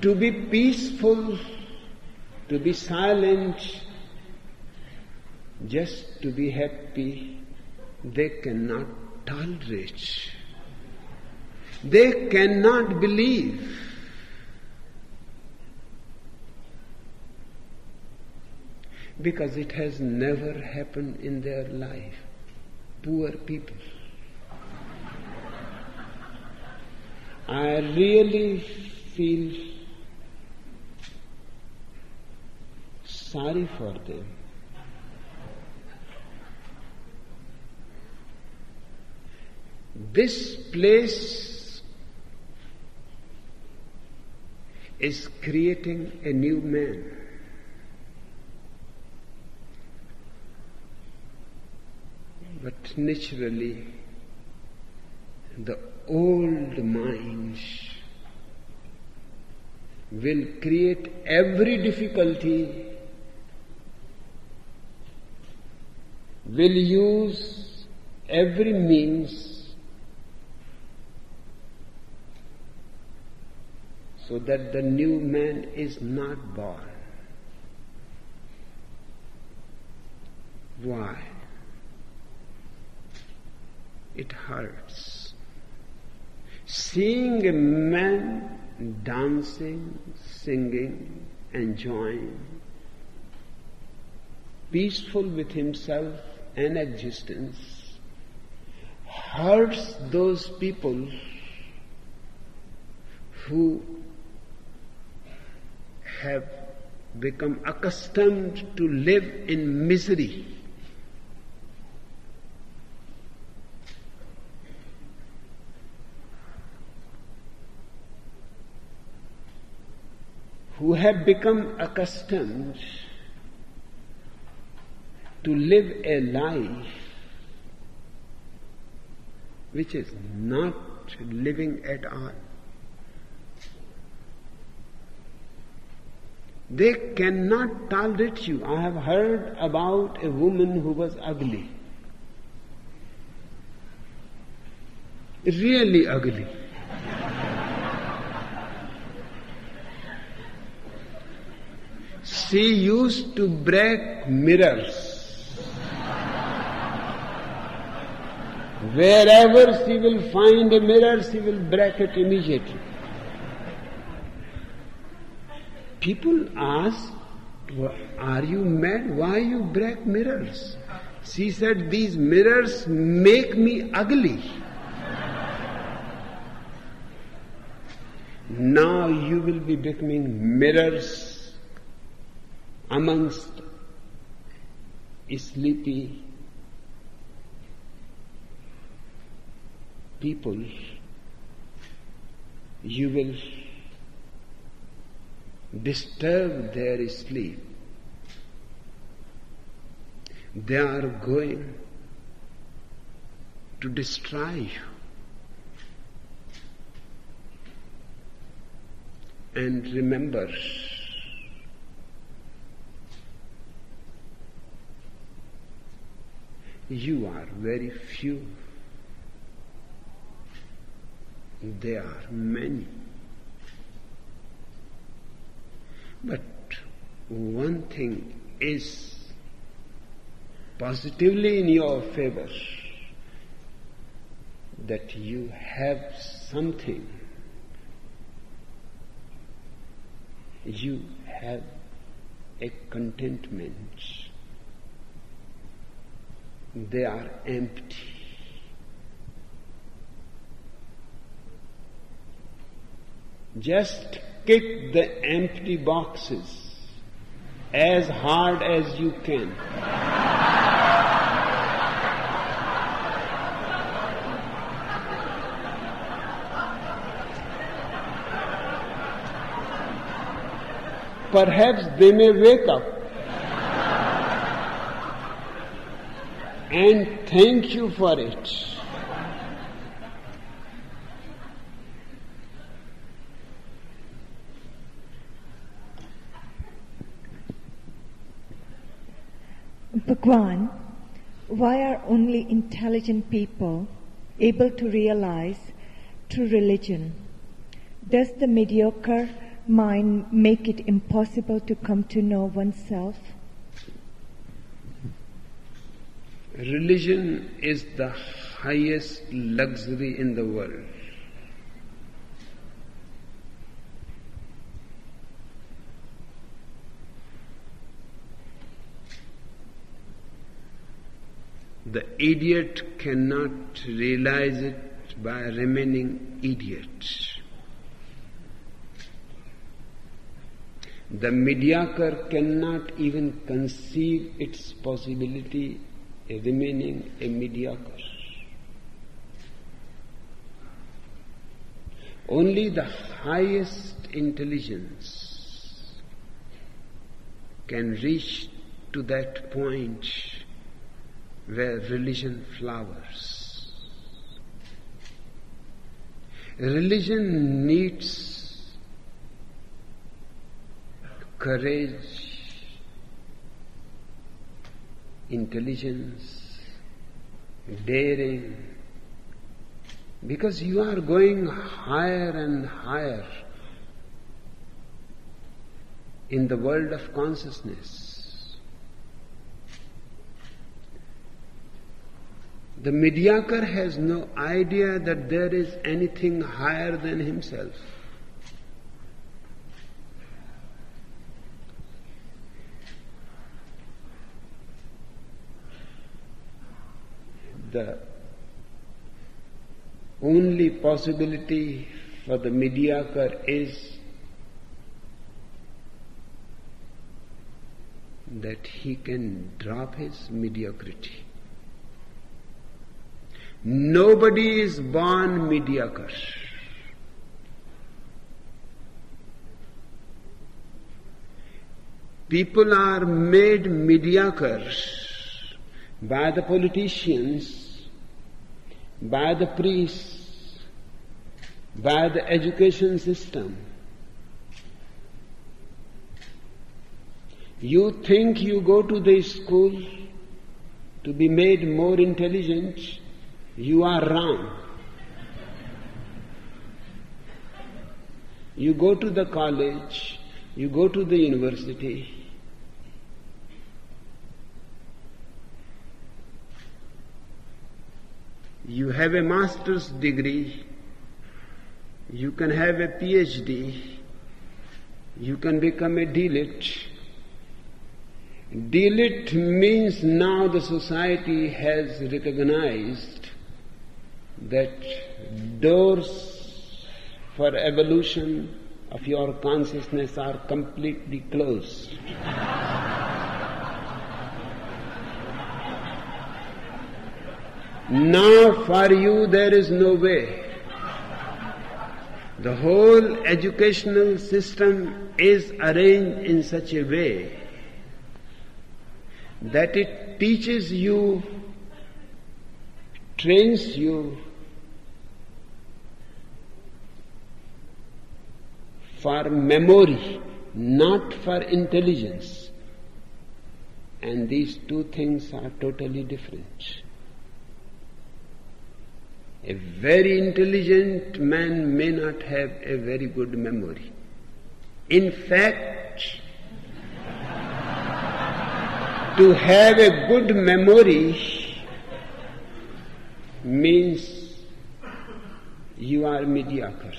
To be peaceful, to be silent, just to be happy, they cannot tolerate. They cannot believe. Because it has never happened in their life. Poor people. I really feel sorry for them. This place is creating a new man. But naturally, the old mind will create every difficulty, will use every means so that the new man is not born. Why? It hurts. Seeing a man dancing, singing, enjoying, peaceful with himself and existence, hurts those people who have become accustomed to live in misery. Who have become accustomed to live a life which is not living at all. They cannot tolerate you. I have heard about a woman who was ugly. really ugly. She used to break mirrors. Wherever she will find a mirror, she will break it immediately. People ask, are you mad? Why you break mirrors? She said, these mirrors make me ugly. Now you will be becoming mirrors amongst sleepy people. You will disturb their sleep. They are going to destroy you. And remember, you are very few. They are many. But one thing is positively in your favor, that you have something. You have a contentment. They are empty. Just kick the empty boxes as hard as you can. Perhaps they may wake up and thank you for it. Bhagwan, why are only intelligent people able to realize true religion? Does the mediocre mind make it impossible to come to know oneself? Religion is the highest luxury in the world. The idiot cannot realize it by remaining idiot. The mediocre cannot even conceive its possibility remaining a mediocre. Only the highest intelligence can reach to that point where religion flowers. Religion needs courage, intelligence, daring, because you are going higher and higher in the world of consciousness. The mediocre has no idea that there is anything higher than himself. The only possibility for the mediocre is that he can drop his mediocrity. Nobody is born mediocre. People are made mediocre by the politicians, by the priests, by the education system. You think you go to the school to be made more intelligent, you are wrong. You go to the college, you go to the university. You have a master's degree, you can have a PhD, you can become a D.Litt. D.Litt means now the society has recognized that doors for evolution of your consciousness are completely closed. Now for you there is no way. The whole educational system is arranged in such a way that it teaches you, trains you for memory, not for intelligence. And these two things are totally different. A very intelligent man may not have a very good memory. In fact, to have a good memory means you are mediocre.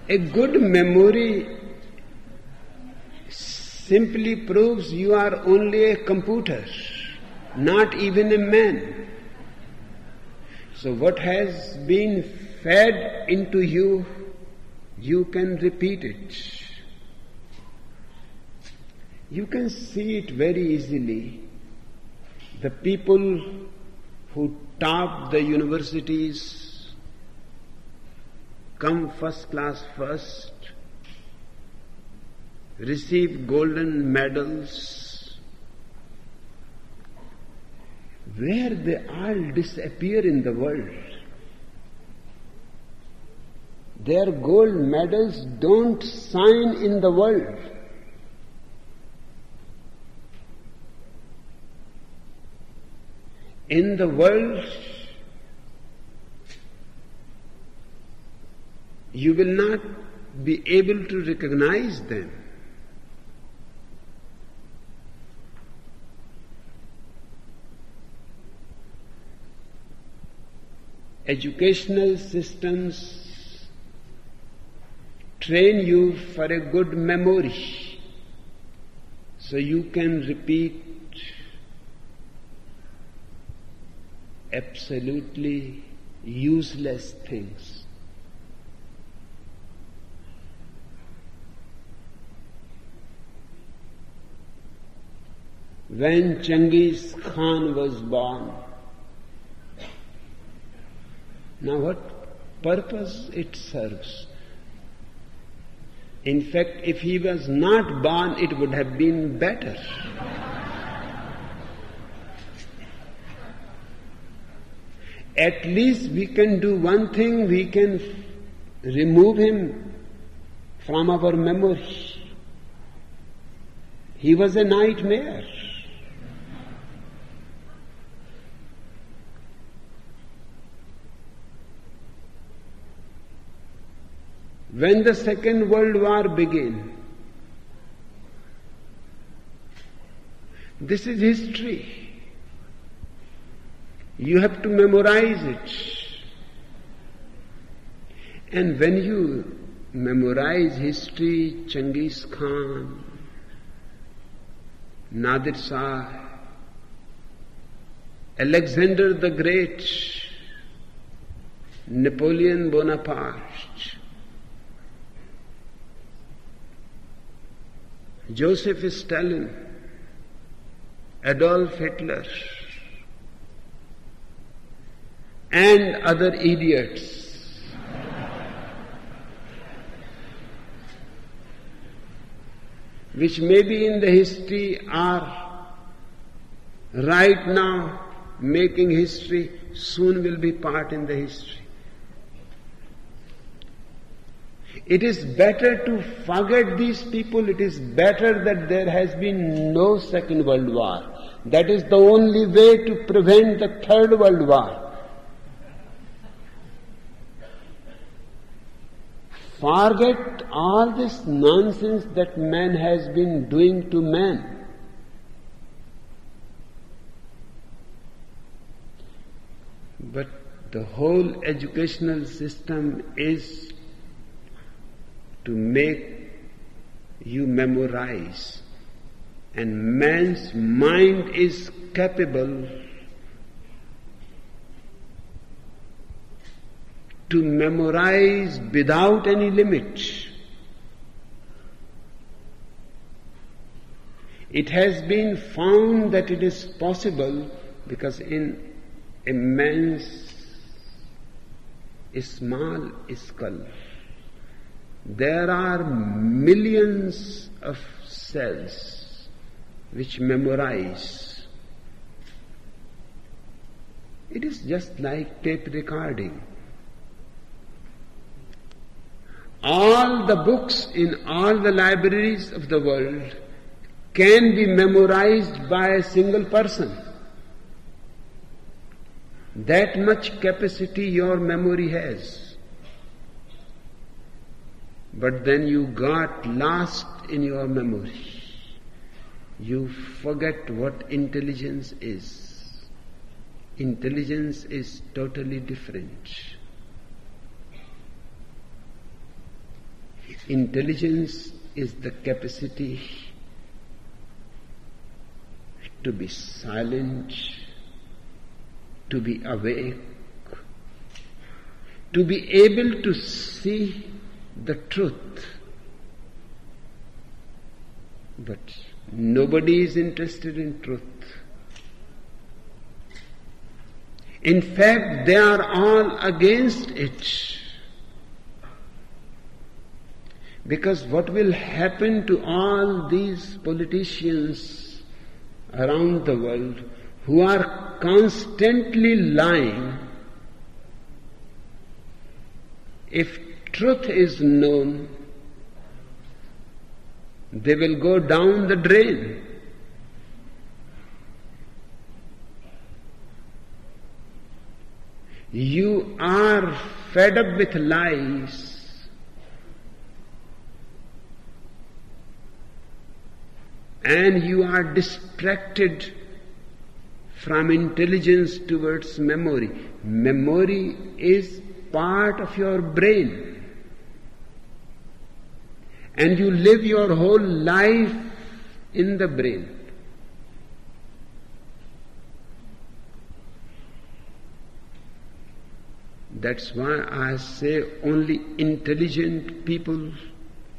A good memory simply proves you are only a computer, not even a man. So what has been fed into you, you can repeat it. You can see it very easily. The people who top the universities come first class first, receive golden medals, where they all disappear in the world. Their gold medals don't shine in the world. In the world, you will not be able to recognize them. Educational systems train you for a good memory, so you can repeat absolutely useless things. When Genghis Khan was born, now what purpose it serves? In fact, if he was not born, it would have been better. At least we can do one thing, we can remove him from our memory. He was a nightmare. When the Second World War began, this is history. You have to memorize it. And when you memorize history, Genghis Khan, Nadir Shah, Alexander the Great, Napoleon Bonaparte, Joseph Stalin, Adolf Hitler, and other idiots, which maybe in the history are right now making history, soon will be part in the history. It is better to forget these people. It is better that there has been no Second World War. That is the only way to prevent the Third World War. Forget all this nonsense that man has been doing to man. But the whole educational system is to make you memorize. And man's mind is capable to memorize without any limit. It has been found that it is possible because in a man's small skull there are millions of cells which memorize. It is just like tape recording. All the books in all the libraries of the world can be memorized by a single person. That much capacity your memory has. But then you got lost in your memory. You forget what intelligence is. Intelligence is totally different. Intelligence is the capacity to be silent, to be awake, to be able to see the truth. But nobody is interested in truth. In fact, they are all against it. Because what will happen to all these politicians around the world who are constantly lying, if truth is known, they will go down the drain. You are fed up with lies. And you are distracted from intelligence towards memory. Memory is part of your brain. And you live your whole life in the brain. That's why I say only intelligent people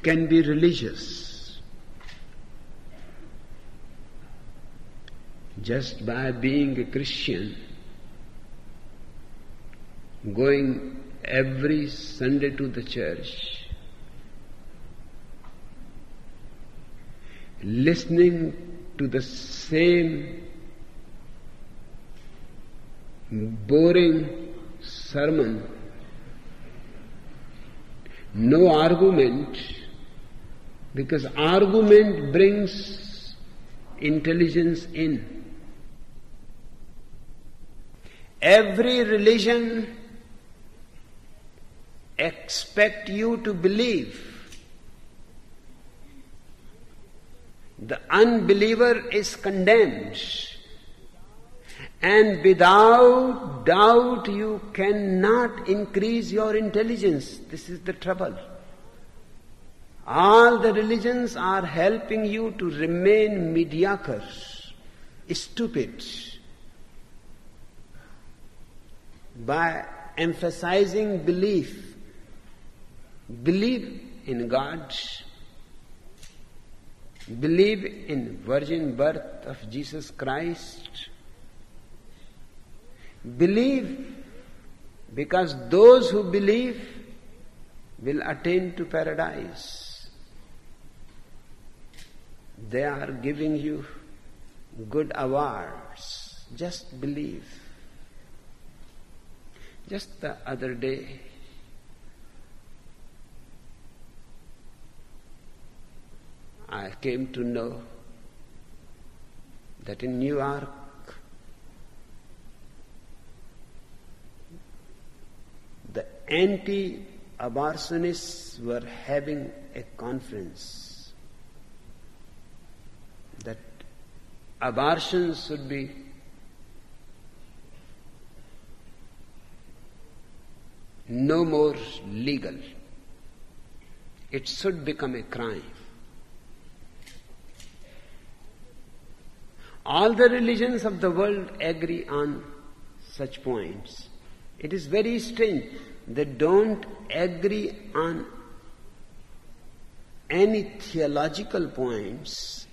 can be religious. Just by being a Christian, going every Sunday to the church, listening to the same boring sermon, no argument, because argument brings intelligence in. Every religion expects you to believe. The unbeliever is condemned. And without doubt you cannot increase your intelligence. This is the trouble. All the religions are helping you to remain mediocre, stupid, by emphasizing belief. Believe in God. Believe in virgin birth of Jesus Christ. Believe, because those who believe will attain to paradise. They are giving you good awards. Just believe. Just the other day, I came to know that in New York, the anti-abortionists were having a conference that abortion should be no more legal. It should become a crime. All the religions of the world agree on such points. It is very strange. They don't agree on any theological points,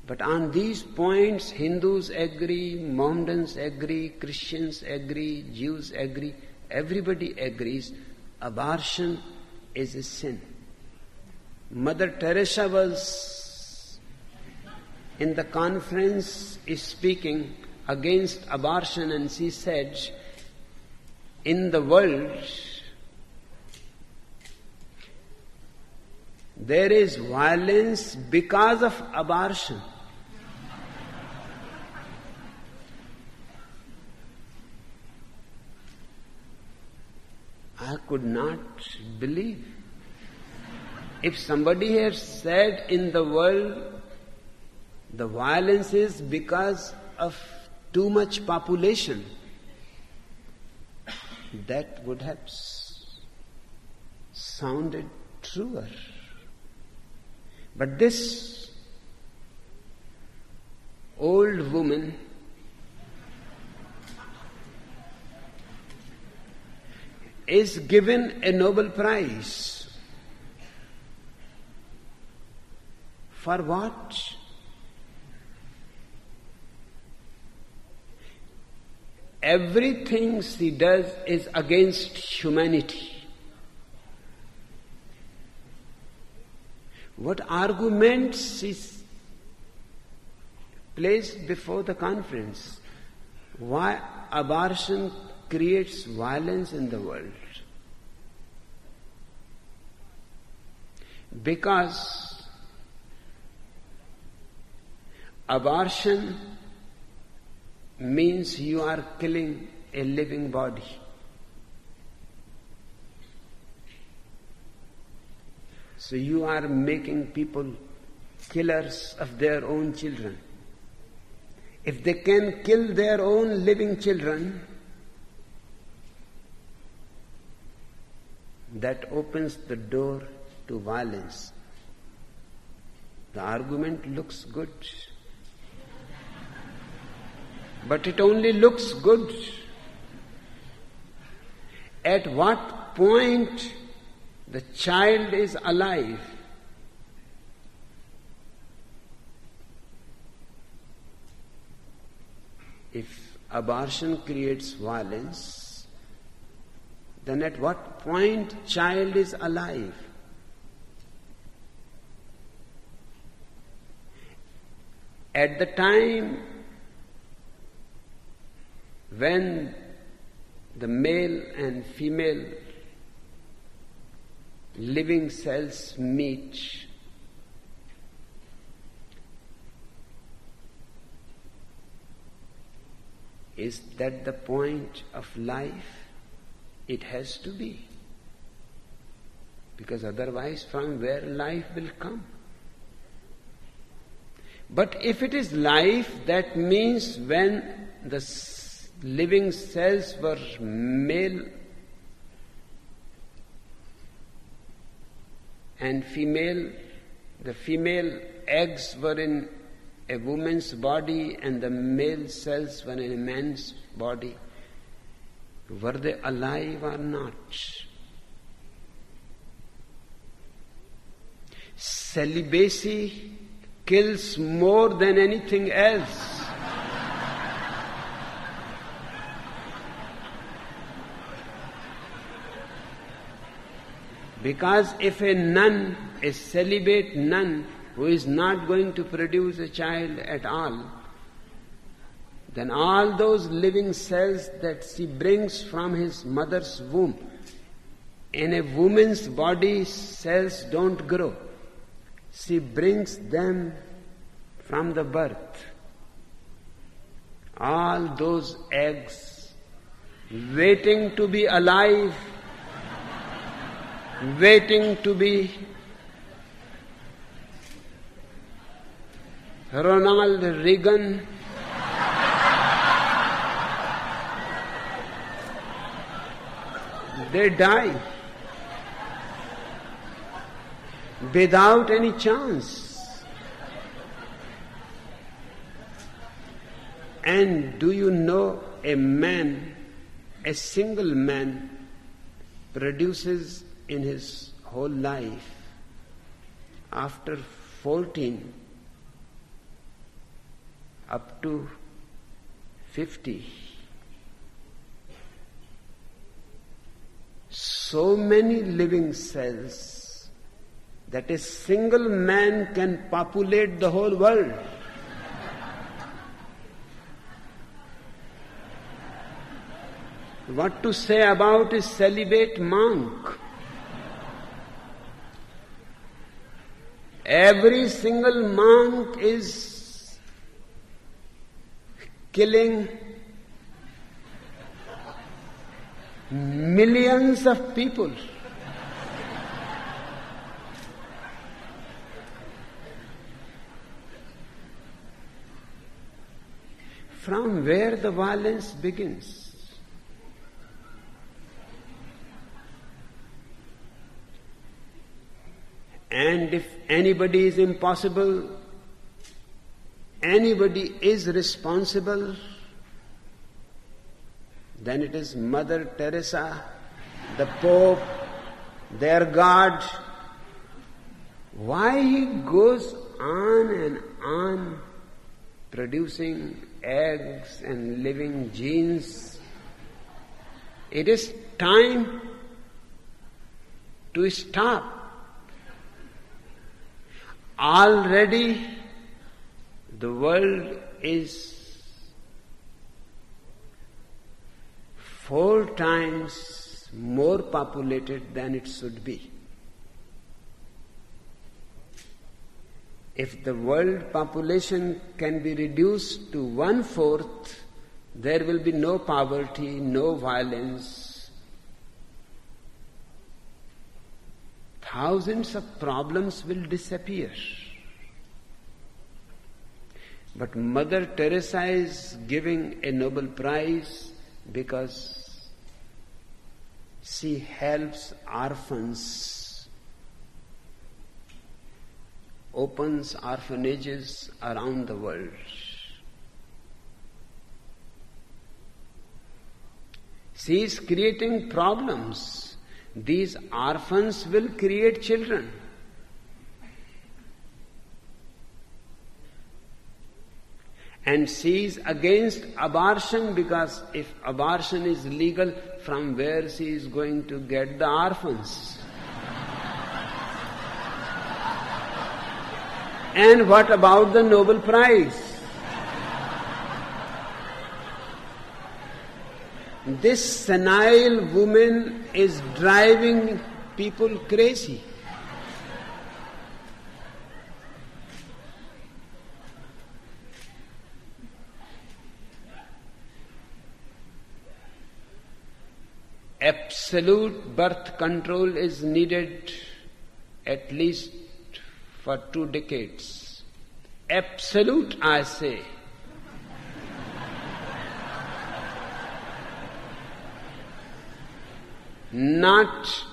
but on these points Hindus agree, Mohammedans agree, Christians agree, Jews agree, everybody agrees abortion is a sin. Mother Teresa was in the conference speaking against abortion, and she said, in the world there is violence because of abortion. I could not believe. If somebody had said in the world the violence is because of too much population, that would have sounded truer. But this old woman is given a Nobel Prize. For what? Everything she does is against humanity. What arguments she placed before the conference? Why abortion creates violence in the world? Because abortion means you are killing a living body. So you are making people killers of their own children. If they can kill their own living children, that opens the door to violence. The argument looks good. But it only looks good. At what point the child is alive? If abortion creates violence, then at what point child is alive? At the time when the male and female living cells meet, is that the point of life? It has to be. Because otherwise, from where life will come? But if it is life, that means when the living cells were male and female, the female eggs were in a woman's body and the male cells were in a man's body. Were they alive or not? Celibacy kills more than anything else. Because if a nun, a celibate nun, who is not going to produce a child at all, then all those living cells that she brings from his mother's womb, in a woman's body cells don't grow. She brings them from the birth. All those eggs waiting to be alive, waiting to be Ronald Reagan, they die without any chance. And do you know a man, a single man, produces in his whole life, after 14 up to 50, so many living cells that a single man can populate the whole world. What to say about a celibate monk? Every single monk is killing millions of people. From where the violence begins? And if anybody is impossible, anybody is responsible, then it is Mother Teresa, the Pope, their God. Why he goes on and on producing eggs and living genes? It is time to stop. Already the world is 4 times more populated than it should be. If the world population can be reduced to 1/4, there will be no poverty, no violence. Thousands of problems will disappear. But Mother Teresa is giving a Nobel Prize because she helps orphans, opens orphanages around the world. She is creating problems. These orphans will create children. And she is against abortion because if abortion is legal, from where she is going to get the orphans? And what about the Nobel Prize? This senile woman is driving people crazy. Absolute birth control is needed at least for 2 decades. Absolute, I say. Not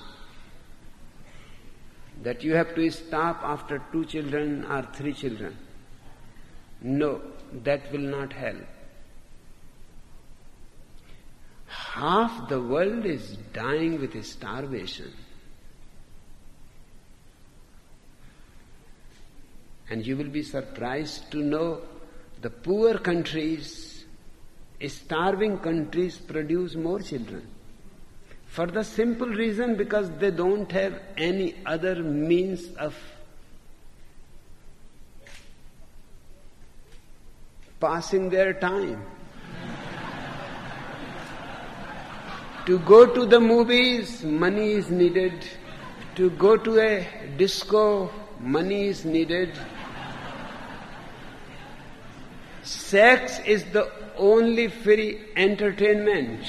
that you have to stop after 2 children or 3 children. No, that will not help. Half the world is dying with starvation. And you will be surprised to know the poor countries, starving countries produce more children. For the simple reason because they don't have any other means of passing their time. To go to the movies, money is needed. To go to a disco, money is needed. sex is the only free entertainment.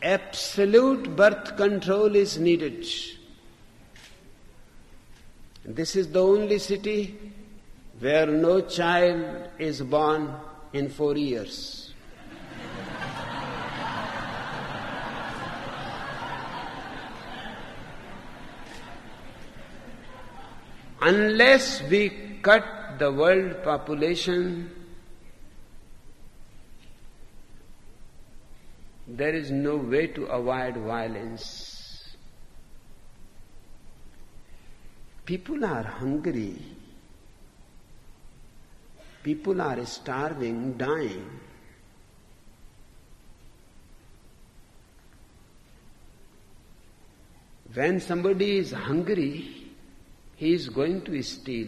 Absolute birth control is needed. This is the only city where no child is born in 4 years. Unless we cut the world population, there is no way to avoid violence. People are hungry. People are starving, dying. When somebody is hungry, he is going to steal.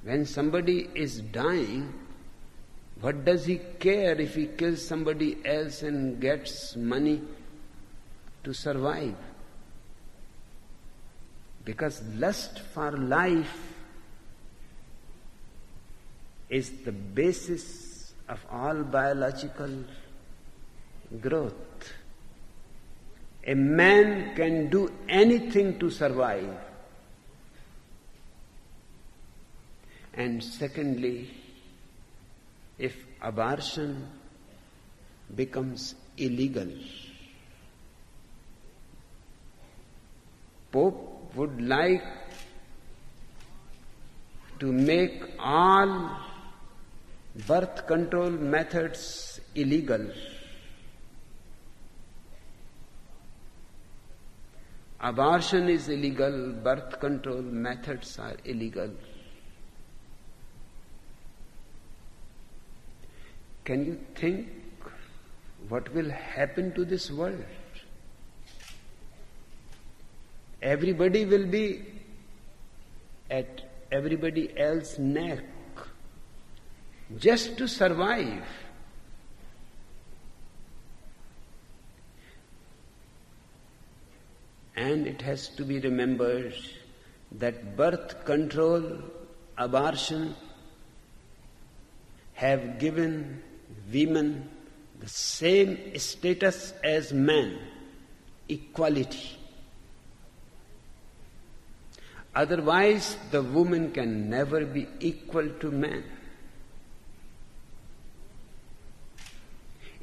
When somebody is dying, what does he care if he kills somebody else and gets money to survive? Because lust for life is the basis of all biological growth. A man can do anything to survive. And secondly, if abortion becomes illegal, Pope would like to make all birth control methods illegal. Abortion is illegal, birth control methods are illegal. Can you think what will happen to this world? Everybody will be at everybody else's neck just to survive. And it has to be remembered that birth control, abortion have given women the same status as men, equality. Otherwise, the woman can never be equal to man.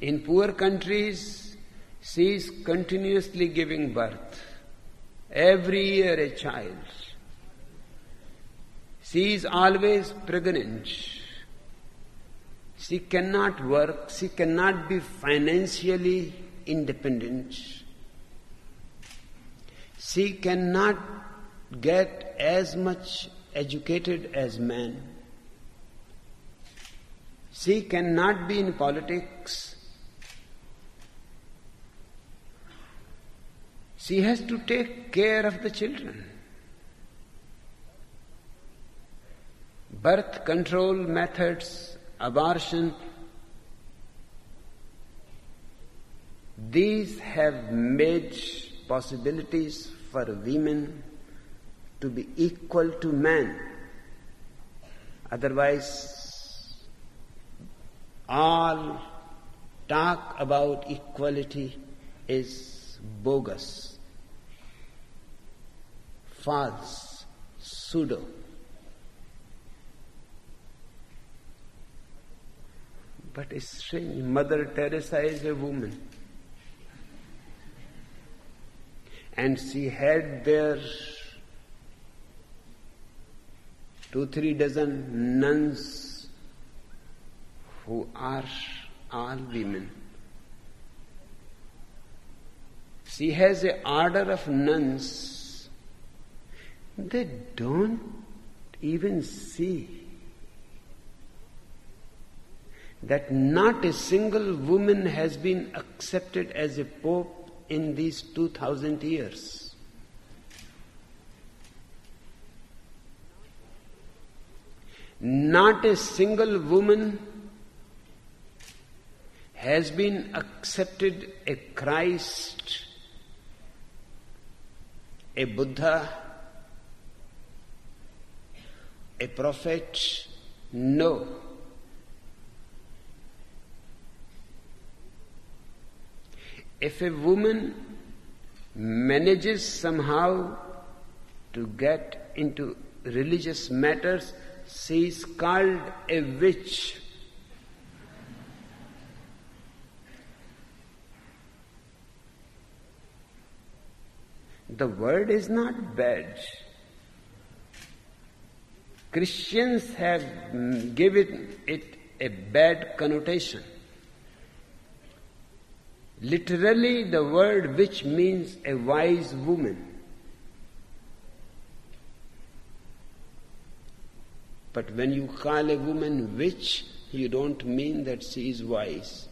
In poor countries, she is continuously giving birth. Every year a child. She is always pregnant. She cannot work. She cannot be financially independent. She cannot get as much educated as men. She cannot be in politics. She has to take care of the children. Birth control methods, abortion, these have made possibilities for women to be equal to men. Otherwise, all talk about equality is bogus, false, pseudo. But it's strange, Mother Teresa is a woman. And she had there 2-3 dozen nuns who are all women. She has an order of nuns. They don't even see that not a single woman has been accepted as a pope in these 2000 years. Not a single woman has been accepted a Christ, a Buddha, a prophet? No. If a woman manages somehow to get into religious matters, she is called a witch. The word is not bad. Christians have given it a bad connotation. Literally, the word witch means a wise woman. But when you call a woman witch, you don't mean that she is wise.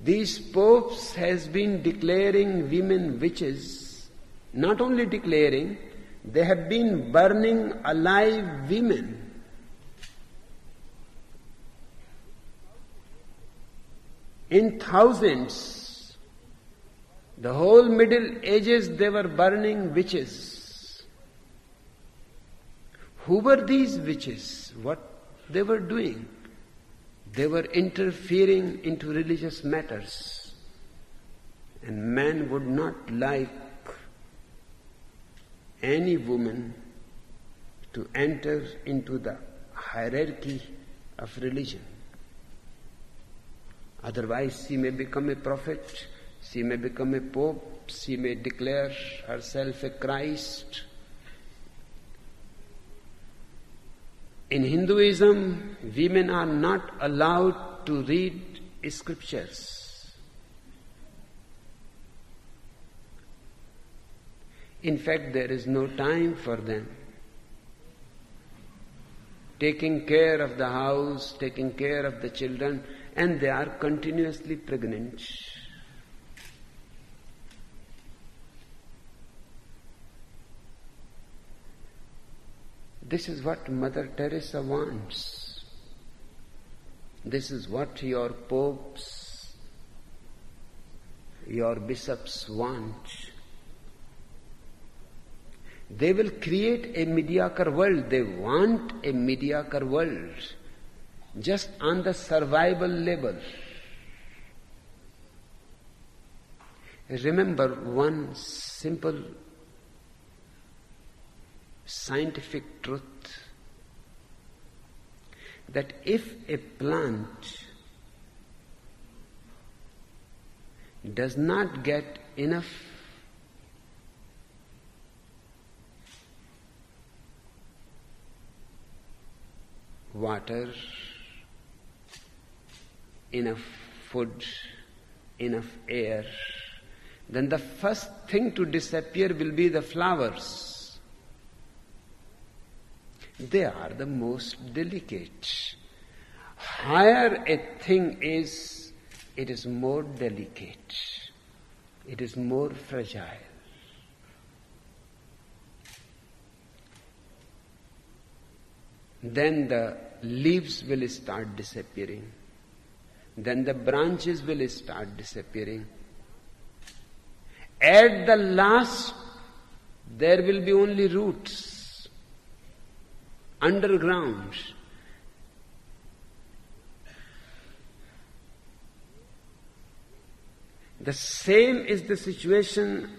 These popes has been declaring women witches. Not only declaring, they have been burning alive women. In thousands, the whole Middle Ages they were burning witches. Who were these witches? What they were doing? They were interfering into religious matters. And man would not like any woman to enter into the hierarchy of religion. Otherwise, she may become a prophet, she may become a pope, she may declare herself a Christ. In Hinduism, women are not allowed to read scriptures. In fact, there is no time for them. Taking care of the house, taking care of the children, and they are continuously pregnant. This is what Mother Teresa wants. This is what your popes, your bishops want. They will create a mediocre world. They want a mediocre world, just on the survival level. Remember one simple scientific truth, that if a plant does not get enough water, enough food, enough air, then the first thing to disappear will be the flowers. They are the most delicate. Higher a thing is, it is more delicate. It is more fragile. Then the leaves will start disappearing. Then the branches will start disappearing. At the last, there will be only roots, underground. The same is the situation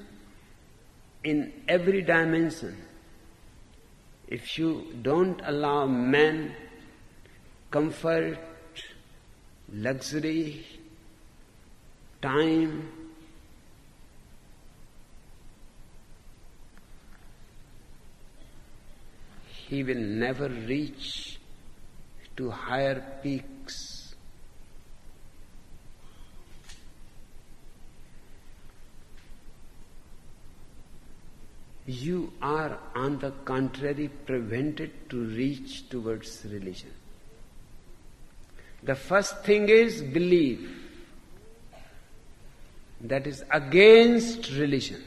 in every dimension. If you don't allow man comfort, luxury, time, he will never reach to higher peaks. You are, on the contrary, prevented to reach towards religion. The first thing is belief. That is against religion.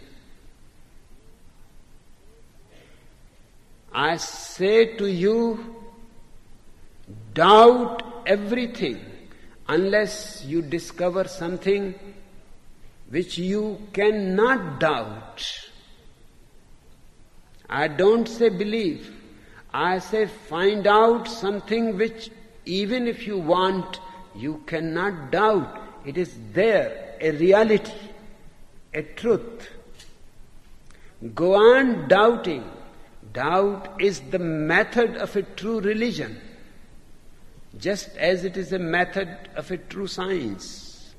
I say to you, doubt everything unless you discover something which you cannot doubt. I don't say believe. I say find out something which even if you want, you cannot doubt. It is there, a reality, a truth. Go on doubting. Doubt is the method of a true religion, just as it is a method of a true science.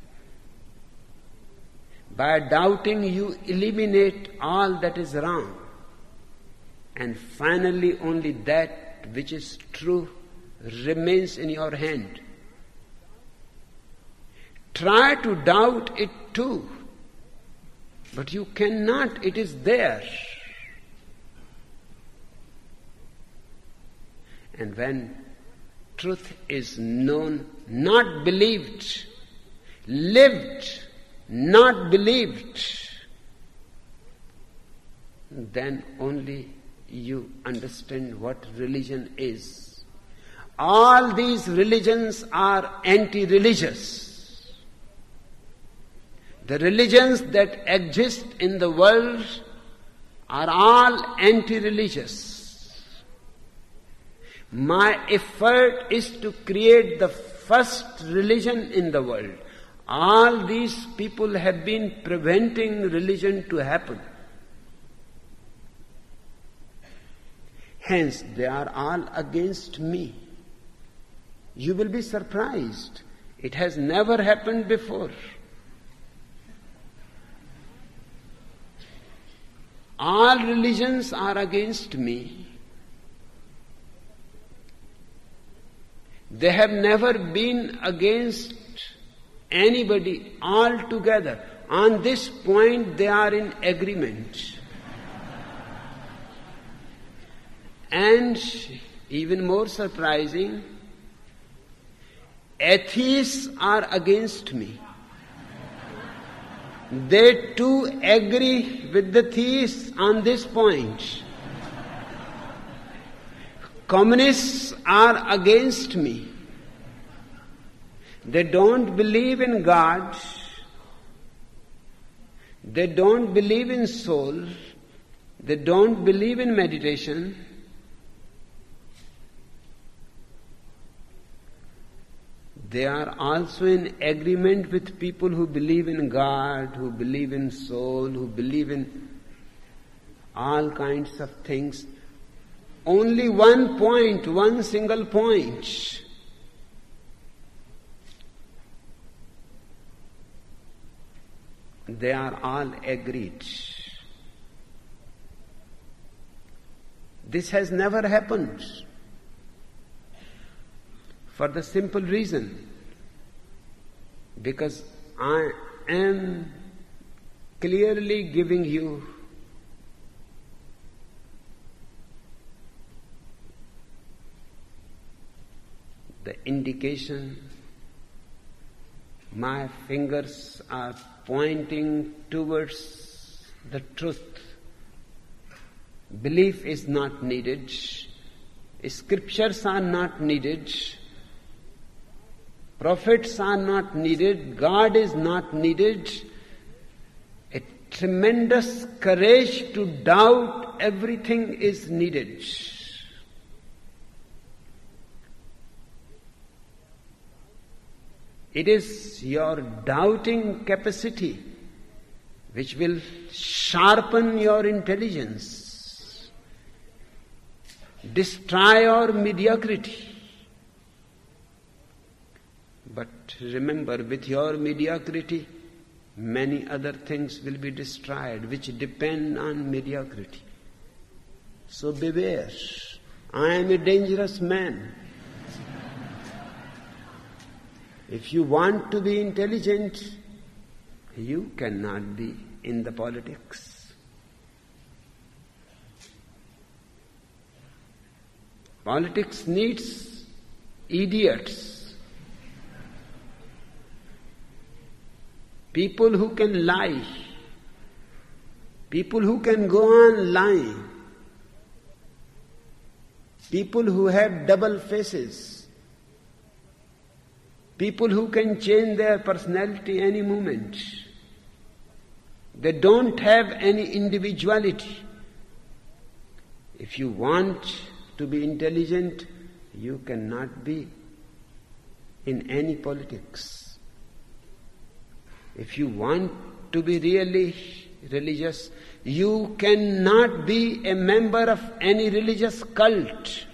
By doubting, you eliminate all that is wrong, and finally only that which is true remains in your hand. Try to doubt it too, but you cannot, it is there. And when truth is known, not believed, lived, not believed, then only you understand what religion is. All these religions are anti-religious. The religions that exist in the world are all anti-religious. My effort is to create the first religion in the world. All these people have been preventing religion to happen. Hence, they are all against me. You will be surprised. It has never happened before. All religions are against me. They have never been against anybody altogether. On this point, they are in agreement. And even more surprising, atheists are against me. They too agree with the theists on this point. Communists are against me. They don't believe in God. They don't believe in soul. They don't believe in meditation. They are also in agreement with people who believe in God, who believe in soul, who believe in all kinds of things. Only one point, one single point. They are all agreed. This has never happened. For the simple reason, because I am clearly giving you the indication, my fingers are pointing towards the truth. Belief is not needed. Scriptures are not needed. Prophets are not needed. God is not needed. A tremendous courage to doubt everything is needed. It is your doubting capacity which will sharpen your intelligence, destroy your mediocrity. But remember, with your mediocrity, many other things will be destroyed which depend on mediocrity. So beware. I am a dangerous man. If you want to be intelligent, you cannot be in the politics. Politics needs idiots. People who can lie. People who can go on lying. People who have double faces. People who can change their personality any moment. They don't have any individuality. If you want to be intelligent, you cannot be in any politics. If you want to be really religious, you cannot be a member of any religious cult.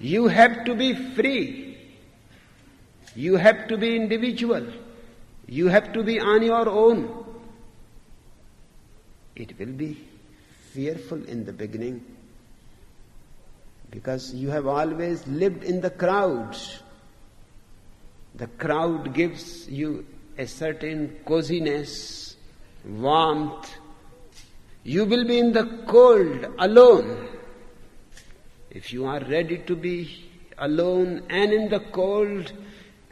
You have to be free. You have to be individual. You have to be on your own. It will be fearful in the beginning because you have always lived in the crowd. The crowd gives you a certain coziness, warmth. You will be in the cold, alone. If you are ready to be alone and in the cold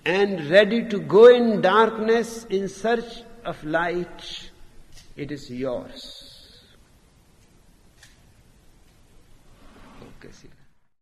and ready to go in darkness in search of light, it is yours. Okay, see.